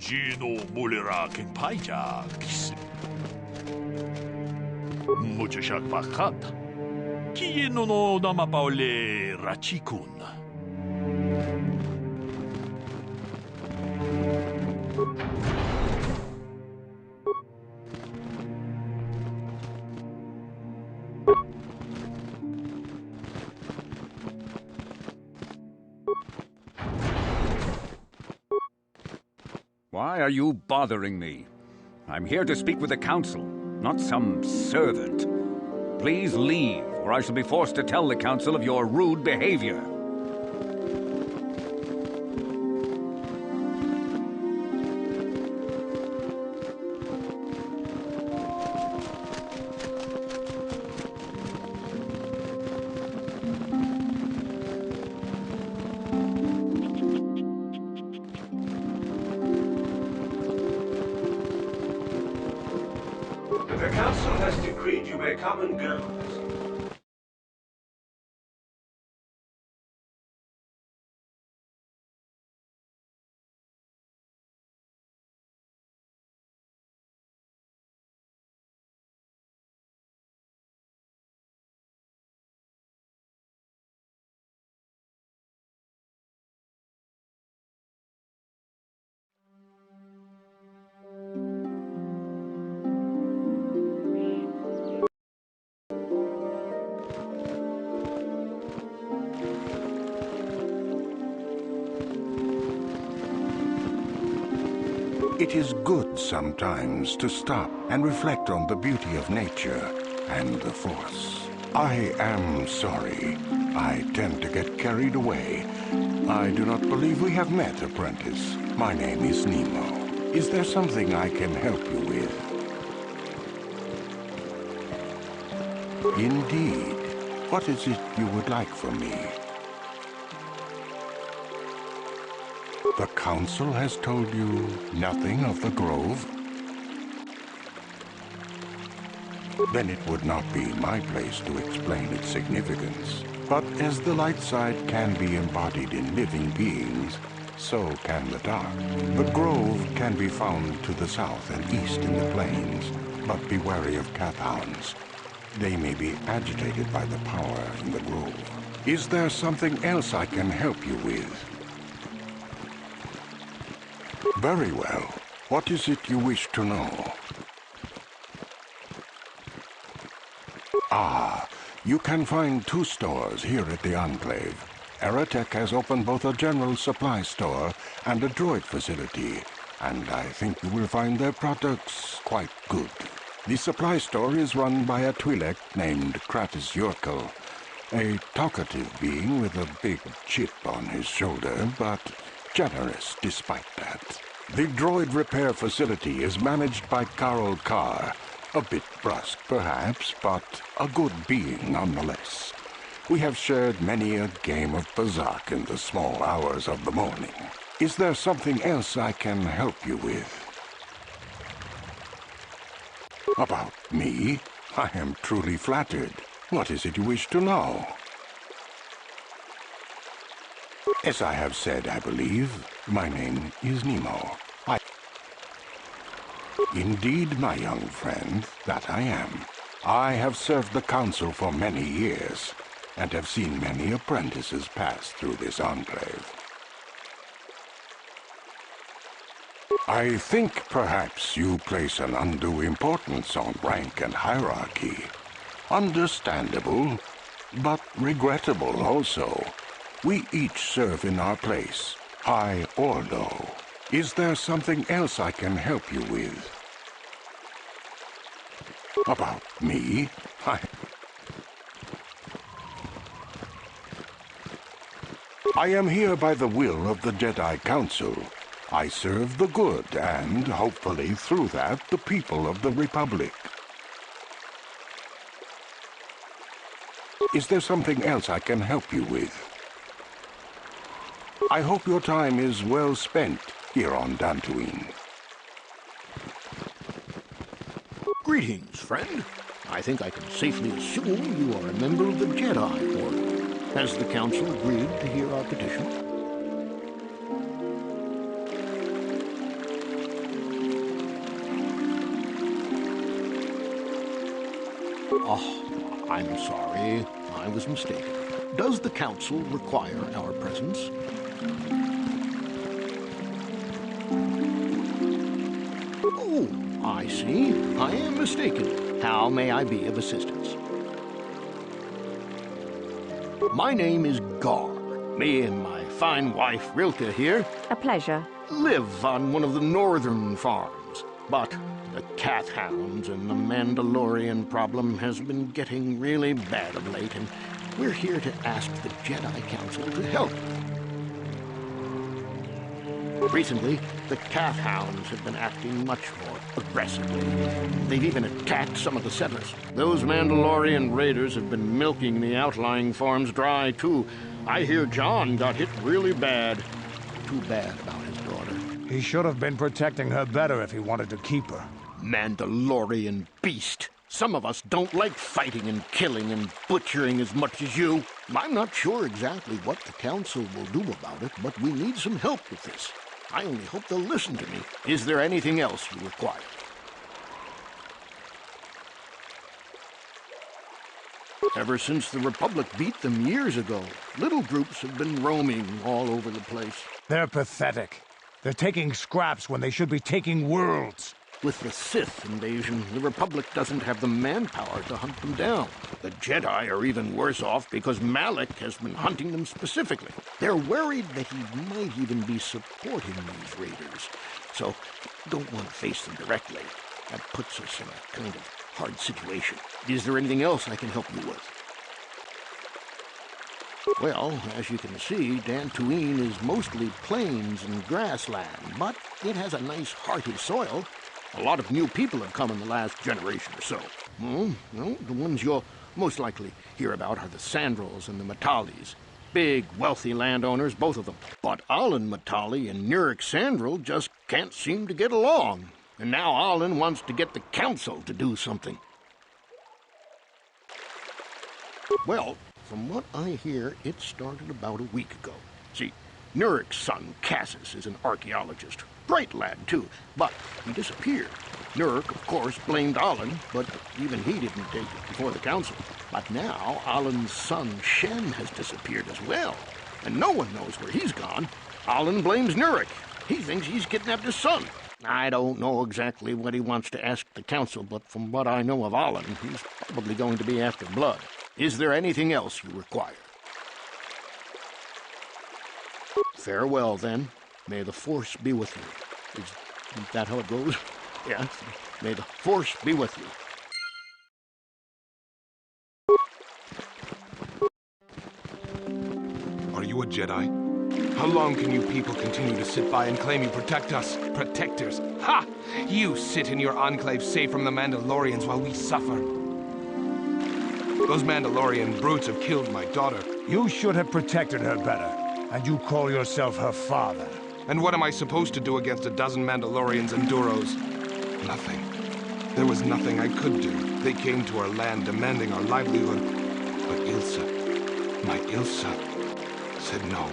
Gino mulera king paija. Mucho shak vakat. Kieno no dama paule rachikun. Why are you bothering me? I'm here to speak with the council, not some servant. Please leave, or I shall be forced to tell the council of your rude behavior. The council has decreed you may come and go. It is good sometimes to stop and reflect on the beauty of nature and the Force. I am sorry. I tend to get carried away. I do not believe we have met, apprentice. My name is Nemo. Is there something I can help you with? Indeed. What is it you would like from me? The Council has told you nothing of the Grove? Then it would not be my place to explain its significance. But as the light side can be embodied in living beings, so can the dark. The Grove can be found to the south and east in the plains, but be wary of Cathounds. They may be agitated by the power in the Grove. Is there something else I can help you with? Very well. What is it you wish to know? You can find 2 stores here at the Enclave. Aerotech has opened both a general supply store and a droid facility, and I think you will find their products quite good. The supply store is run by a Twi'lek named Kratos Yurkel, a talkative being with a big chip on his shoulder, but generous despite that. The droid repair facility is managed by Carol Carr, a bit brusque perhaps, but a good being nonetheless. We have shared many a game of Bazak in the small hours of the morning. Is there something else I can help you with? About me? I am truly flattered. What is it you wish to know? As I have said, I believe, my name is Nemo. Indeed, my young friend, that I am. I have served the Council for many years, and have seen many apprentices pass through this enclave. I think perhaps you place an undue importance on rank and hierarchy. Understandable, but regrettable also. We each serve in our place, high or low. Is there something else I can help you with? About me? I am here by the will of the Jedi Council. I serve the good and, hopefully through that, the people of the Republic. Is there something else I can help you with? I hope your time is well spent here on Dantooine. Greetings, friend. I think I can safely assume you are a member of the Jedi Order. Has the Council agreed to hear our petition? Oh, I'm sorry. I was mistaken. Does the Council require our presence? Oh, I see. I am mistaken. How may I be of assistance? My name is Gar. Me and my fine wife, Rilke, here. A pleasure. Live on one of the northern farms. But the cat hounds and the Mandalorian problem has been getting really bad of late, and we're here to ask the Jedi Council to help. Recently, the cat hounds have been acting much more aggressively. They've even attacked some of the settlers. Those Mandalorian raiders have been milking the outlying farms dry, too. I hear John got hit really bad. Too bad about his daughter. He should have been protecting her better if he wanted to keep her. Mandalorian beast. Some of us don't like fighting and killing and butchering as much as you. I'm not sure exactly what the Council will do about it, but we need some help with this. I only hope they'll listen to me. Is there anything else you require? Ever since the Republic beat them years ago, little groups have been roaming all over the place. They're pathetic. They're taking scraps when they should be taking worlds. With the Sith invasion, the Republic doesn't have the manpower to hunt them down. The Jedi are even worse off because Malak has been hunting them specifically. They're worried that he might even be supporting these raiders, so don't want to face them directly. That puts us in a kind of hard situation. Is there anything else I can help you with? Well, as you can see, Dantooine is mostly plains and grassland, but it has a nice hearty soil. A lot of new people have come in the last generation or so. Well, the ones you'll most likely hear about are the Sandrils and the Matalis. Big, wealthy landowners, both of them. But Alan Matali and Nurik Sandril just can't seem to get along. And now Alan wants to get the Council to do something. Well, from what I hear, it started about a week ago. See, Nurik's son, Cassis, is an archaeologist. Bright lad, too, but he disappeared. Nurik, of course, blamed Alan, but even he didn't take it before the Council. But now, Alan's son, Shen, has disappeared as well, and no one knows where he's gone. Alan blames Nurik. He thinks he's kidnapped his son. I don't know exactly what he wants to ask the Council, but from what I know of Alan, he's probably going to be after blood. Is there anything else you require? Farewell, then. May the Force be with you. Is that how it goes? Yes. May the Force be with you. Are you a Jedi? How long can you people continue to sit by and claim you protect us? Protectors? Ha! You sit in your enclave safe from the Mandalorians while we suffer. Those Mandalorian brutes have killed my daughter. You should have protected her better. And you call yourself her father. And what am I supposed to do against a dozen Mandalorians and Duros? Nothing. There was nothing I could do. They came to our land demanding our livelihood. But Ilsa, my Ilsa, said no.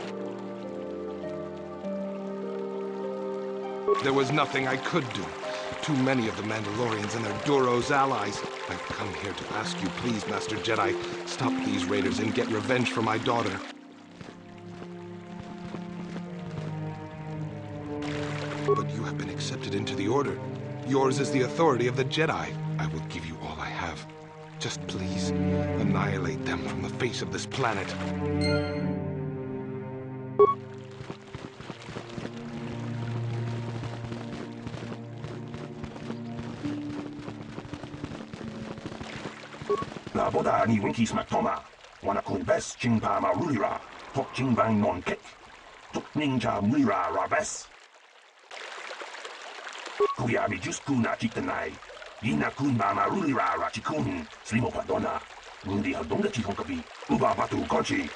There was nothing I could do. Too many of the Mandalorians and their Duros allies. I've come here to ask you, please, Master Jedi, stop these raiders and get revenge for my daughter. But you have been accepted into the Order. Yours is the authority of the Jedi. I will give you all I have. Just please, annihilate them from the face of this planet. La boda ni winkis matoma, wana kun bes chingpa marulira, tok chingbang non kek, tok ninja mulira rabes. Kuya mi jusku na chitanai, yina kun ba marulira rachikun, slimo padona, mundi hadonga chihonkabi, uba batu konchi,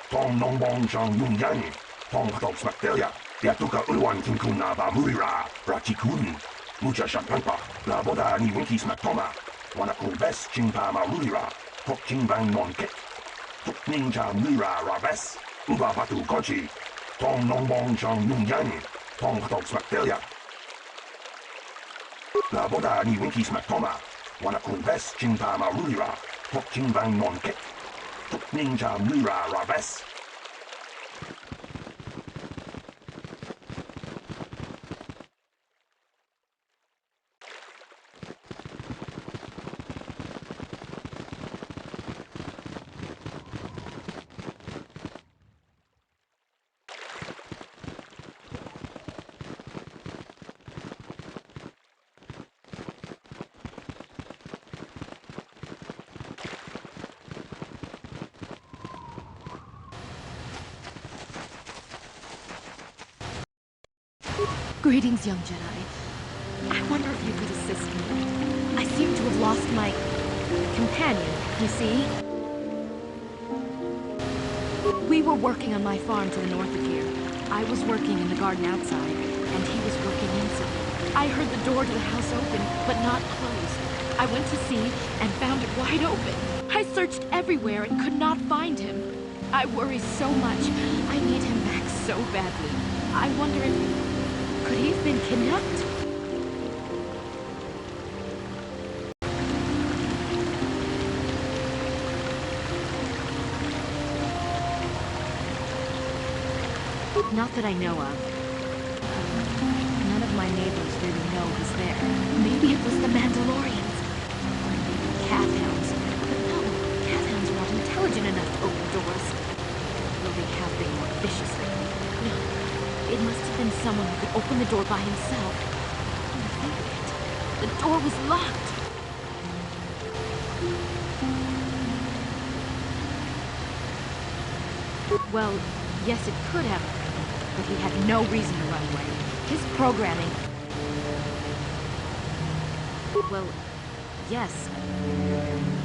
tong nongbong chang yung yang, tong hatok smaktelia, yatuka ulwan kinkun na ba mulira rachikun, mucha shampanpa, la boda ni winkis matoma, wana kun bes chingpa marulira, tok chingbang non kek, tok ninja mulira rabes, uba batu konchi, tong nongbong chang yung yang, tong hatok smaktelia. La boda ni winkis matoma, wana kun bes chingpa marulira, tok chingbang non kek, tok ninja mulira rabes. Greetings, young Jedi. I wonder if you could assist me. I seem to have lost my companion, you see? We were working on my farm to the north of here. I was working in the garden outside, and he was working inside. I heard the door to the house open, but not close. I went to see and found it wide open. I searched everywhere and could not find him. I worry so much. I need him back so badly. I wonder if... could he have been kidnapped? Not that I know of. None of my neighbors really know he's there. Maybe it was the Mandalorians. Or maybe cat hounds. But no, cat hounds are not intelligent enough to open doors. Though they have been more vicious lately. No. It must have been someone who could open the door by himself. Come to think of it, the door was locked. Well, yes, it could have, but he had no reason to run away. His programming... Well, yes,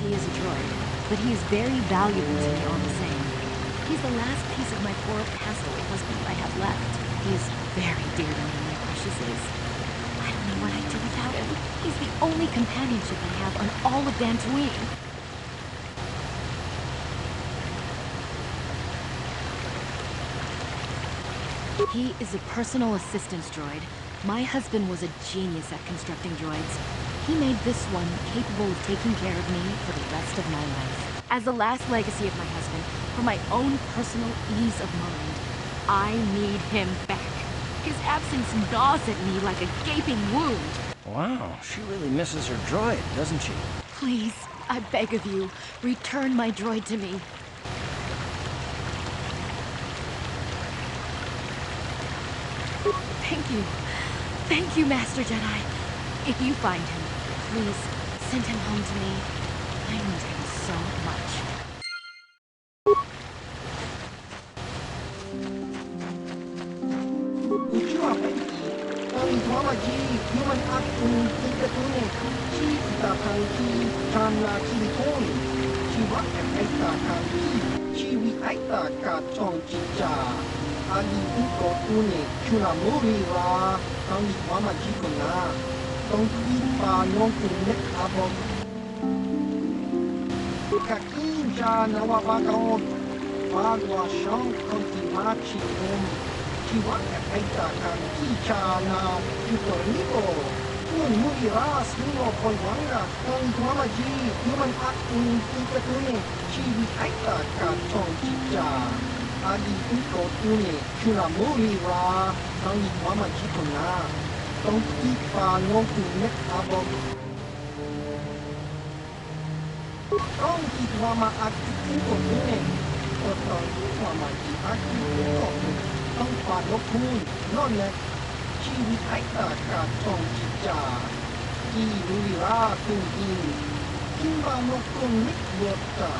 he is a droid, but he is very valuable to me all the same. He's the last piece of my poor passed-away husband I have left. He is very dear to me, my precious is. I don't know what I'd do without him. He's the only companionship I have on all of Dantooine. He is a personal assistance droid. My husband was a genius at constructing droids. He made this one capable of taking care of me for the rest of my life. As the last legacy of my husband, for my own personal ease of mind, I need him back. His absence gnaws at me like a gaping wound. Wow, she really misses her droid, doesn't she? Please, I beg of you, return my droid to me. Thank you. Thank you, Master Jedi. If you find him, please send him home to me. I need him so much. Ali uko une chuna muri ra kang mama jikona tong ipa nongku nek abon kakinja nawa bagao bagwa shong kontimachi chiwa kaita kan kicha na yuko niko un muri ra sino poiwanga tong mama ji human akun ikatune chiwi kaita ka chong chicha Ali uko une chuna muri ra tangi mama jikona tong ipa nongku nek abon tong ipa mama aki uko une tong ipa mama aki uko ต้องผ่านลบคูณนั่นแหละชีวิตไอ้ตาการท่องจิตจาที่ลุยราตุงอินกินบานกกงนิกเบิดตา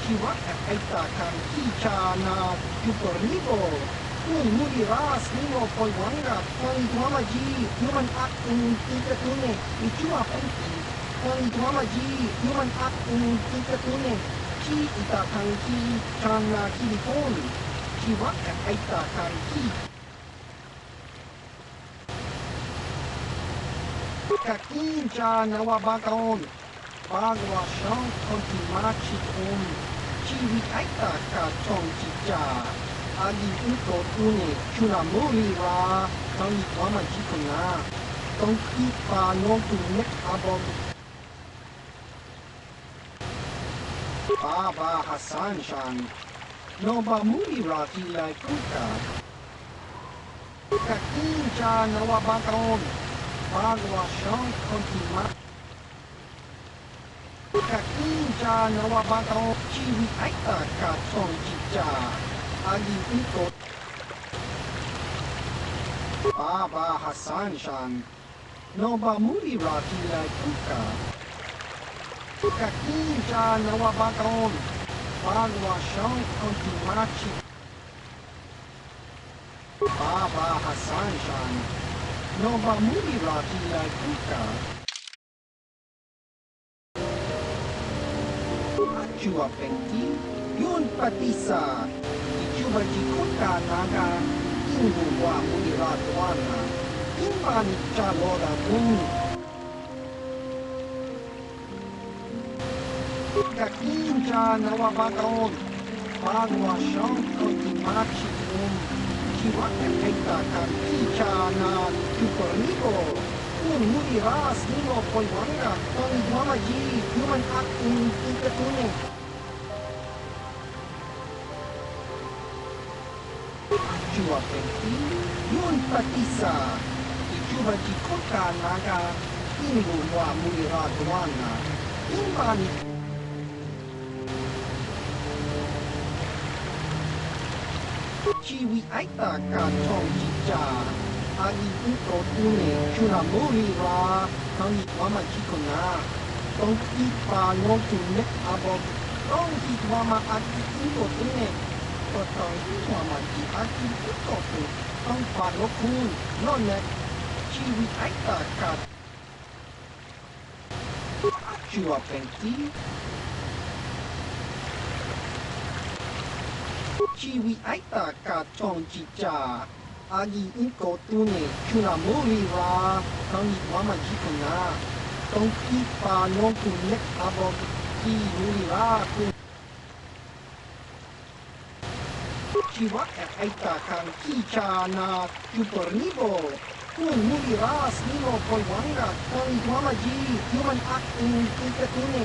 ชีวะไอ้ตาการที่ชานาอยู่กริโบนี่มุลีราสนิโมปอยวังกับตอนตัวมาจียูมันอักอุนติกตุเนอิชัวเป็นตีตอนตัวมาจียูมันอักอุนติกตุเนชีอิตาคังคีชานาคิริโกนชีวะไอ้ตาการที่Kakinja nawabagon, bagwa shong kontimachi om, chiwi aita ka chong chicha, agi uto une chunamori ra, tani wama jikona, tonki pa nogu nek abon. Baba Hassan-shan, noba muri ra tilai kuka. Kakinja nawabagon, bagwa shong kontima kakinja nawabagaon chiwi aita ka chong chicha agi uto Baba Hassan-shan noba muri ra tilai kuka kakinja nawabagaon bagwa shong kontimachi Baba Hassan-shan Noba muri ra tilai kuka. Achua penti, yun patisa. Ichuba jikuka naga, ingu wa muri ra tuana. Imbani chaloda kuni. Kakinja nawabagaon, bagwa shong kontimachi Chiwaka aita kan kicha na tukornigo. Un muri ras nimo poiwanga ton mamaji human akun ikatune. Chua penti yun patisa. Ichuba jikoka naga ingo wa muri radwana. Imbani Chiwi aita ka chong chicha agi uto une chunamori ra tangi wama jikona tongki pa nogu nek abog tongki wama agi uto une tongki wama ji agi uto tu tong pa nokun nonek chiwi aita ka chua penti Chiwi aita ka chong chicha agi inko tune chunamori ra tangi wama jikona tongki pa nogu nek abog ki nuri ra kun Chiwa aita kan kicha na tupornibo kun nuri ras nimo poiwanga tangi wama ji human akun ikatune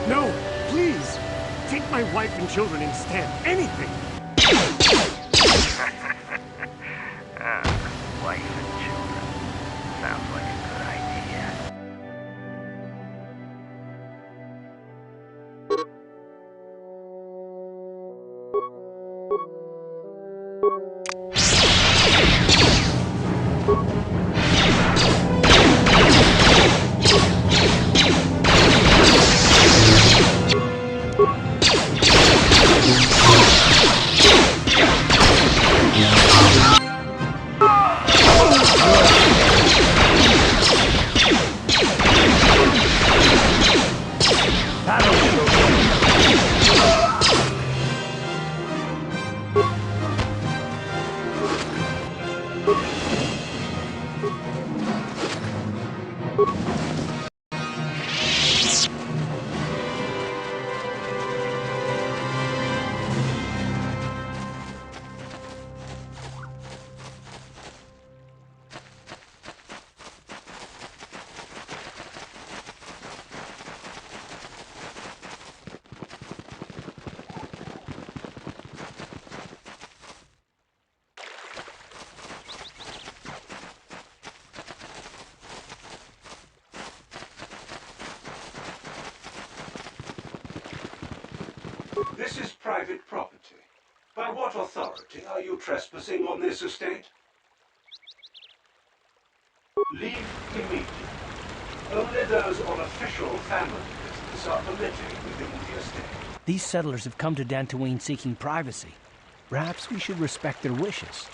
No, please! Take my wife and children instead. Anything! Wife and children. Sounds like a good idea. This is private property. By what authority are you trespassing on this estate? Leave immediately. Only those on official family business are permitted within the estate. These settlers have come to Dantooine seeking privacy. Perhaps we should respect their wishes.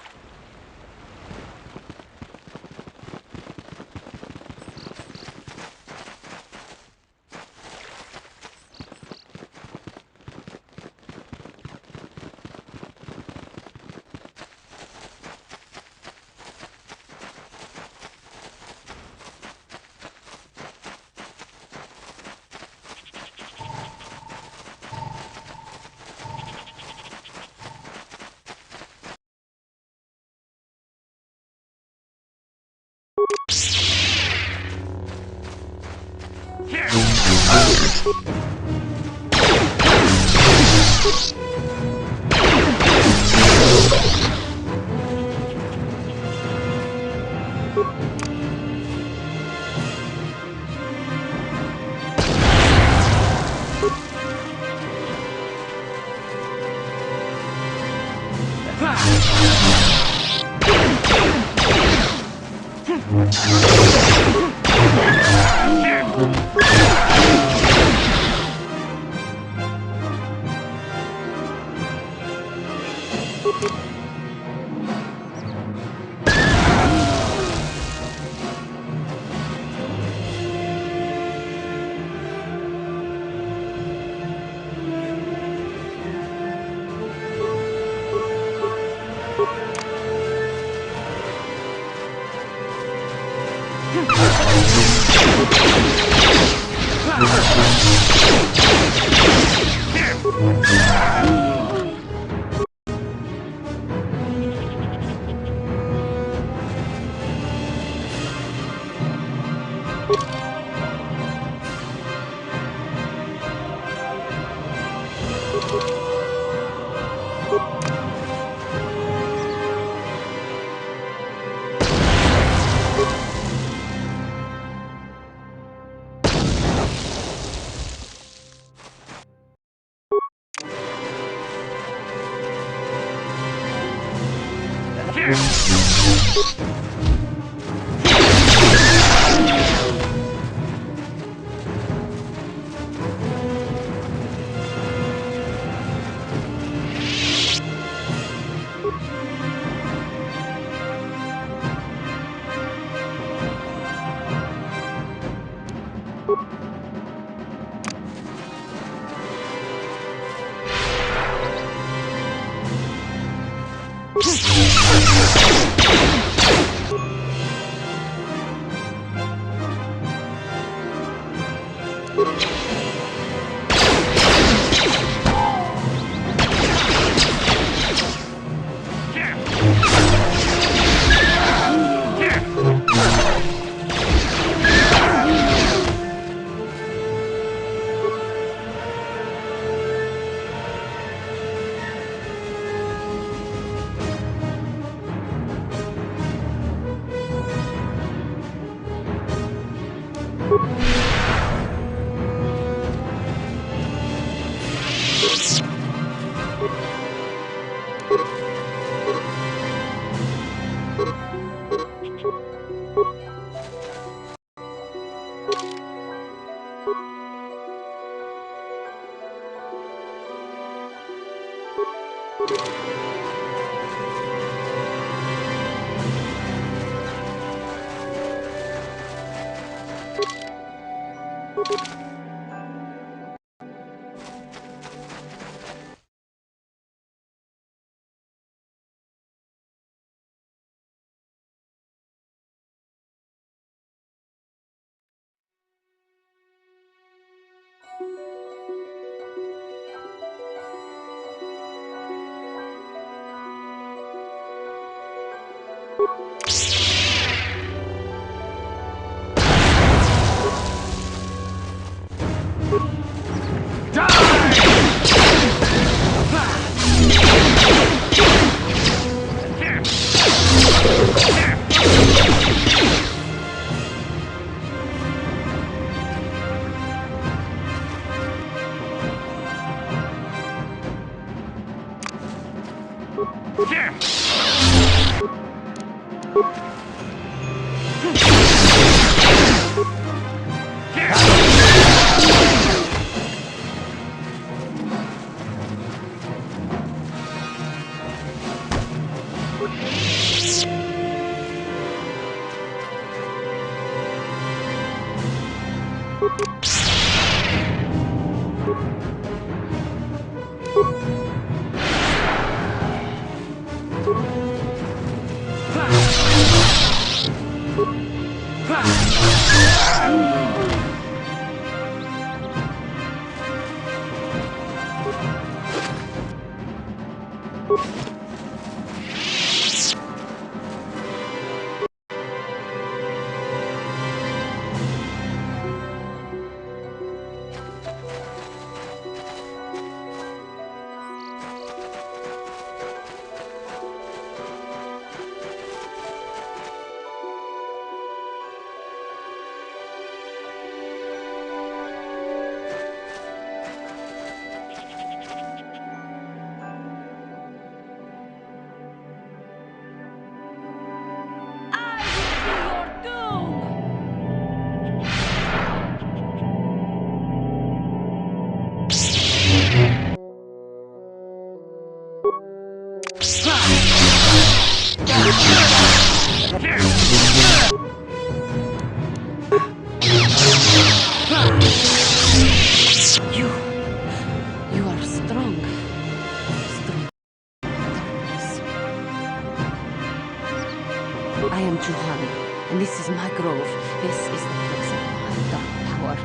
am Juhani, and this is my grove. This is the place of my dark power.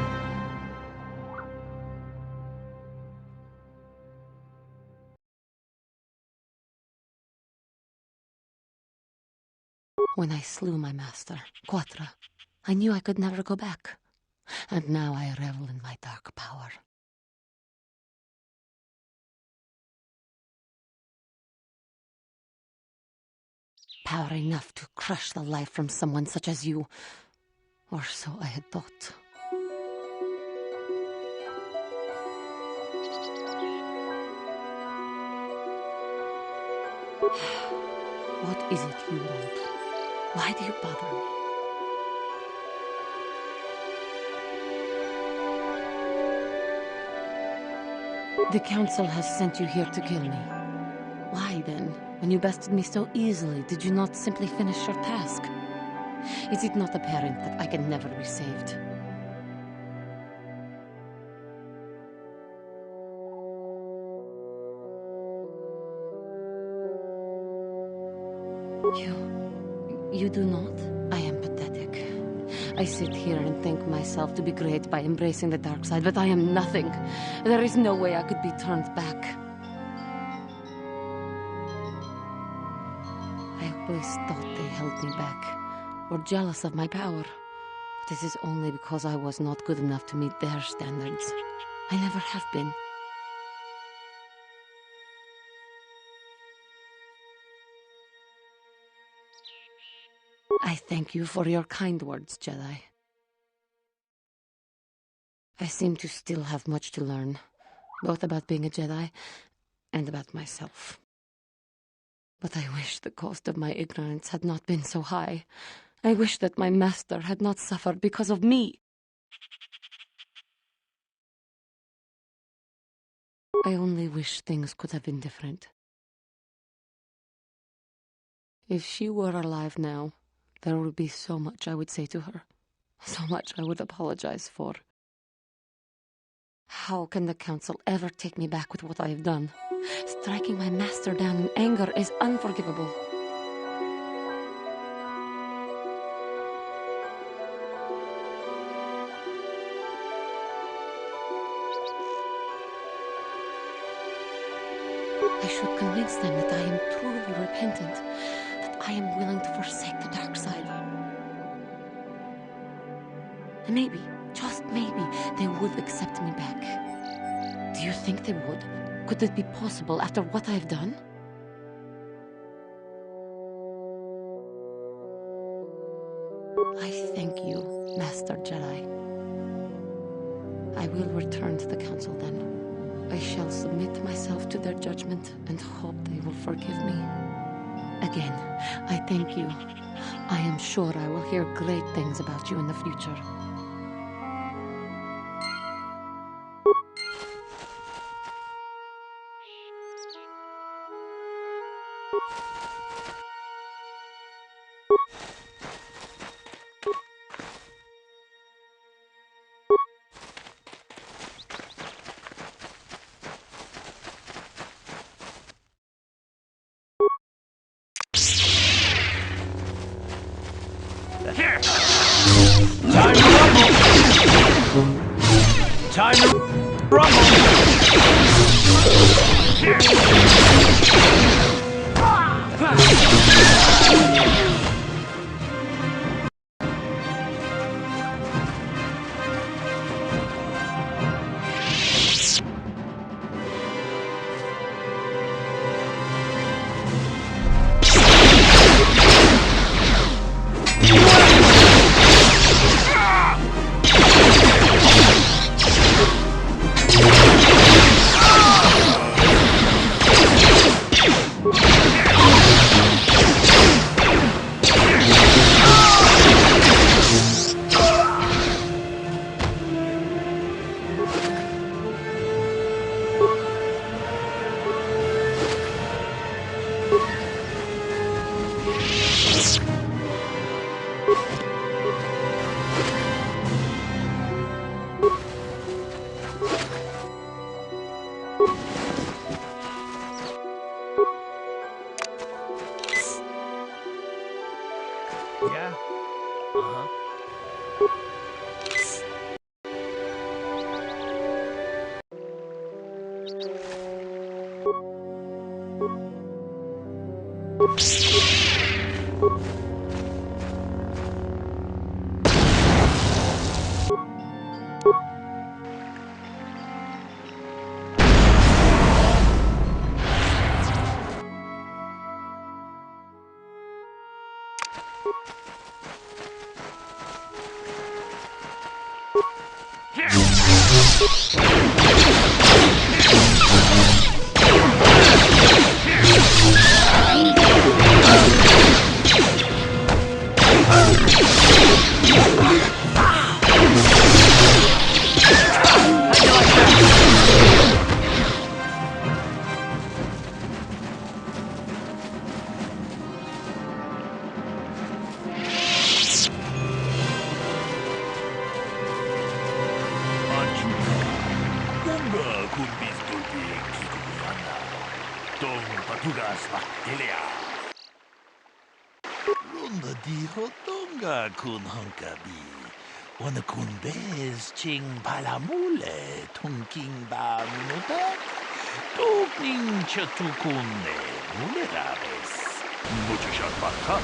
When I slew my master, Quatra, I knew I could never go back. And now I revel in my dark power. Power enough to crush the life from someone such as you. Or so I had thought. What is it you want? Why do you bother me? The council has sent you here to kill me. Why then, when you bested me so easily, did you not simply finish your task? Is it not apparent that I can never be saved? You do not? I am pathetic. I sit here and think myself to be great by embracing the dark side, but I am nothing. There is no way I could be turned back. I always thought they held me back, were jealous of my power. But it is only because I was not good enough to meet their standards. I never have been. I thank you for your kind words, Jedi. I seem to still have much to learn, both about being a Jedi and about myself. But I wish the cost of my ignorance had not been so high. I wish that my master had not suffered because of me. I only wish things could have been different. If she were alive now, there would be so much I would say to her, so much I would apologize for. How can the council ever take me back with what I have done? Striking my master down in anger is unforgivable. I should convince them that I am truly repentant, that I am willing to forsake the dark side. And maybe, just maybe, they would accept me back. Do you think they would? Could it be possible after what I've done? I thank you, Master Jedi. I will return to the council then. I shall submit myself to their judgment and hope they will forgive me. Again, I thank you. I am sure I will hear great things about you in the future. Time to rumble! Yeah? Uh-huh. Ronda dijo donga kun hankabi. Wana kun bez ching palamule tunking ba munotak. Tukning chatukunne mulerabes. Mucho shot baka.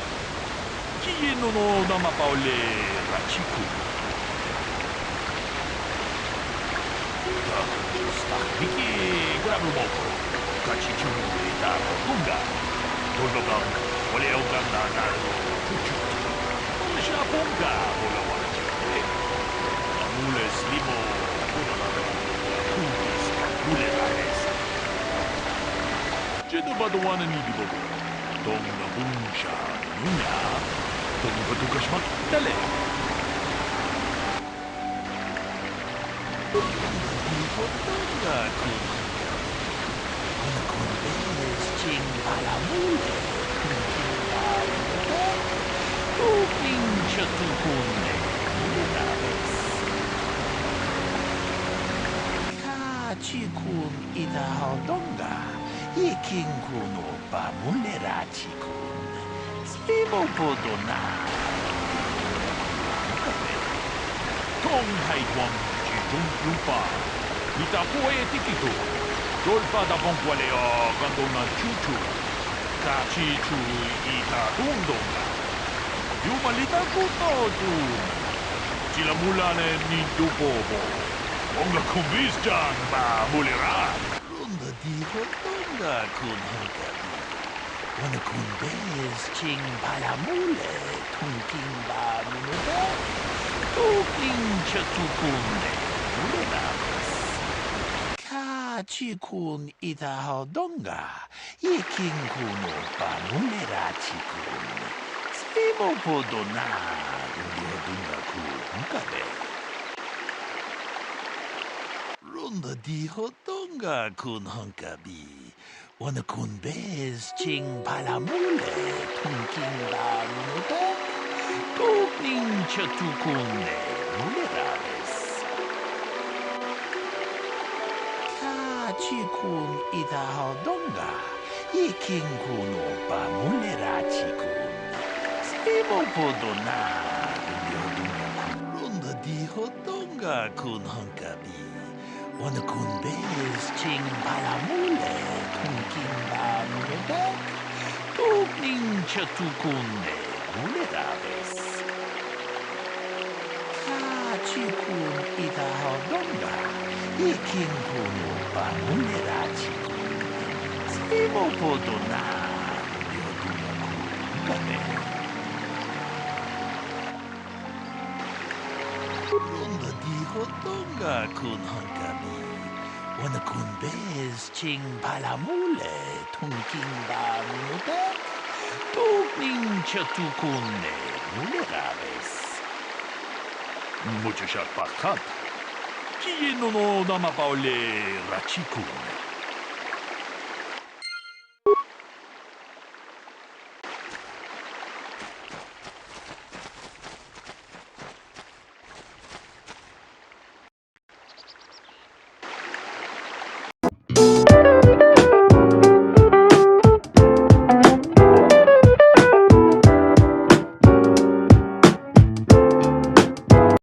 Kieno no namapaule rachiku. Biki grabumoko. Kachichunu da bunga. Tolobang. Olha o gandanado. Já ponga, olha o arquivo. A mula slimo, una nave. Kutis, mule raes. Jedo badoana ni di bobo. Dong na bunsha, nunya. Dong badukas magdale. Ihotonga kun. Kuna kun benes ching palamule. Pincha tu kunne, mulerabes. Kachi kun ida haldonga, ikin kun opa mulerachi kun. Slimo podona. Tong hai kwam jijung lupa. Ita poe tikito. Dolpa da bonqualeo gandona chuchu. Kachi chu ita dundonga. Yumalita kuto tu. Sila mulane ni dupobo. Onga kumbisjan ba muliran. Ronda di hotonga kun hankabi. Wana kun bez ching palamule tunking ba munoda. Tuking chatukunne mulerabes. Kachi kun ita hodonga. Ikin kun opa mulerachi kun. Slimo podona, dio dunga ku hunkabe. Ronda di hotonga kun hunkabi. Wana kun bez ching palamule tunking ba munodak. Tukning chatukunne mulerabes. Kachi kun ita hodonga. Ikin kun opa mulerachi kun. Slimo podona, dio dunga ku. Ronda di hotonga kun hankabi. Wana kun bez ching palamule tunking ba munodak. Tukning chatukunne mulerabes. Kachi kun ita hodonga. Ikin kun opa mulerachi kun. Slimo podona, dio dunga ku hunkabe. Ronda di hotonga kun hankabi. Wana kun bez ching palamule tunking ba munodak. Tukning chatukunne mulerabes. Mucho shot bakat. Kieno no namapaule rachikun.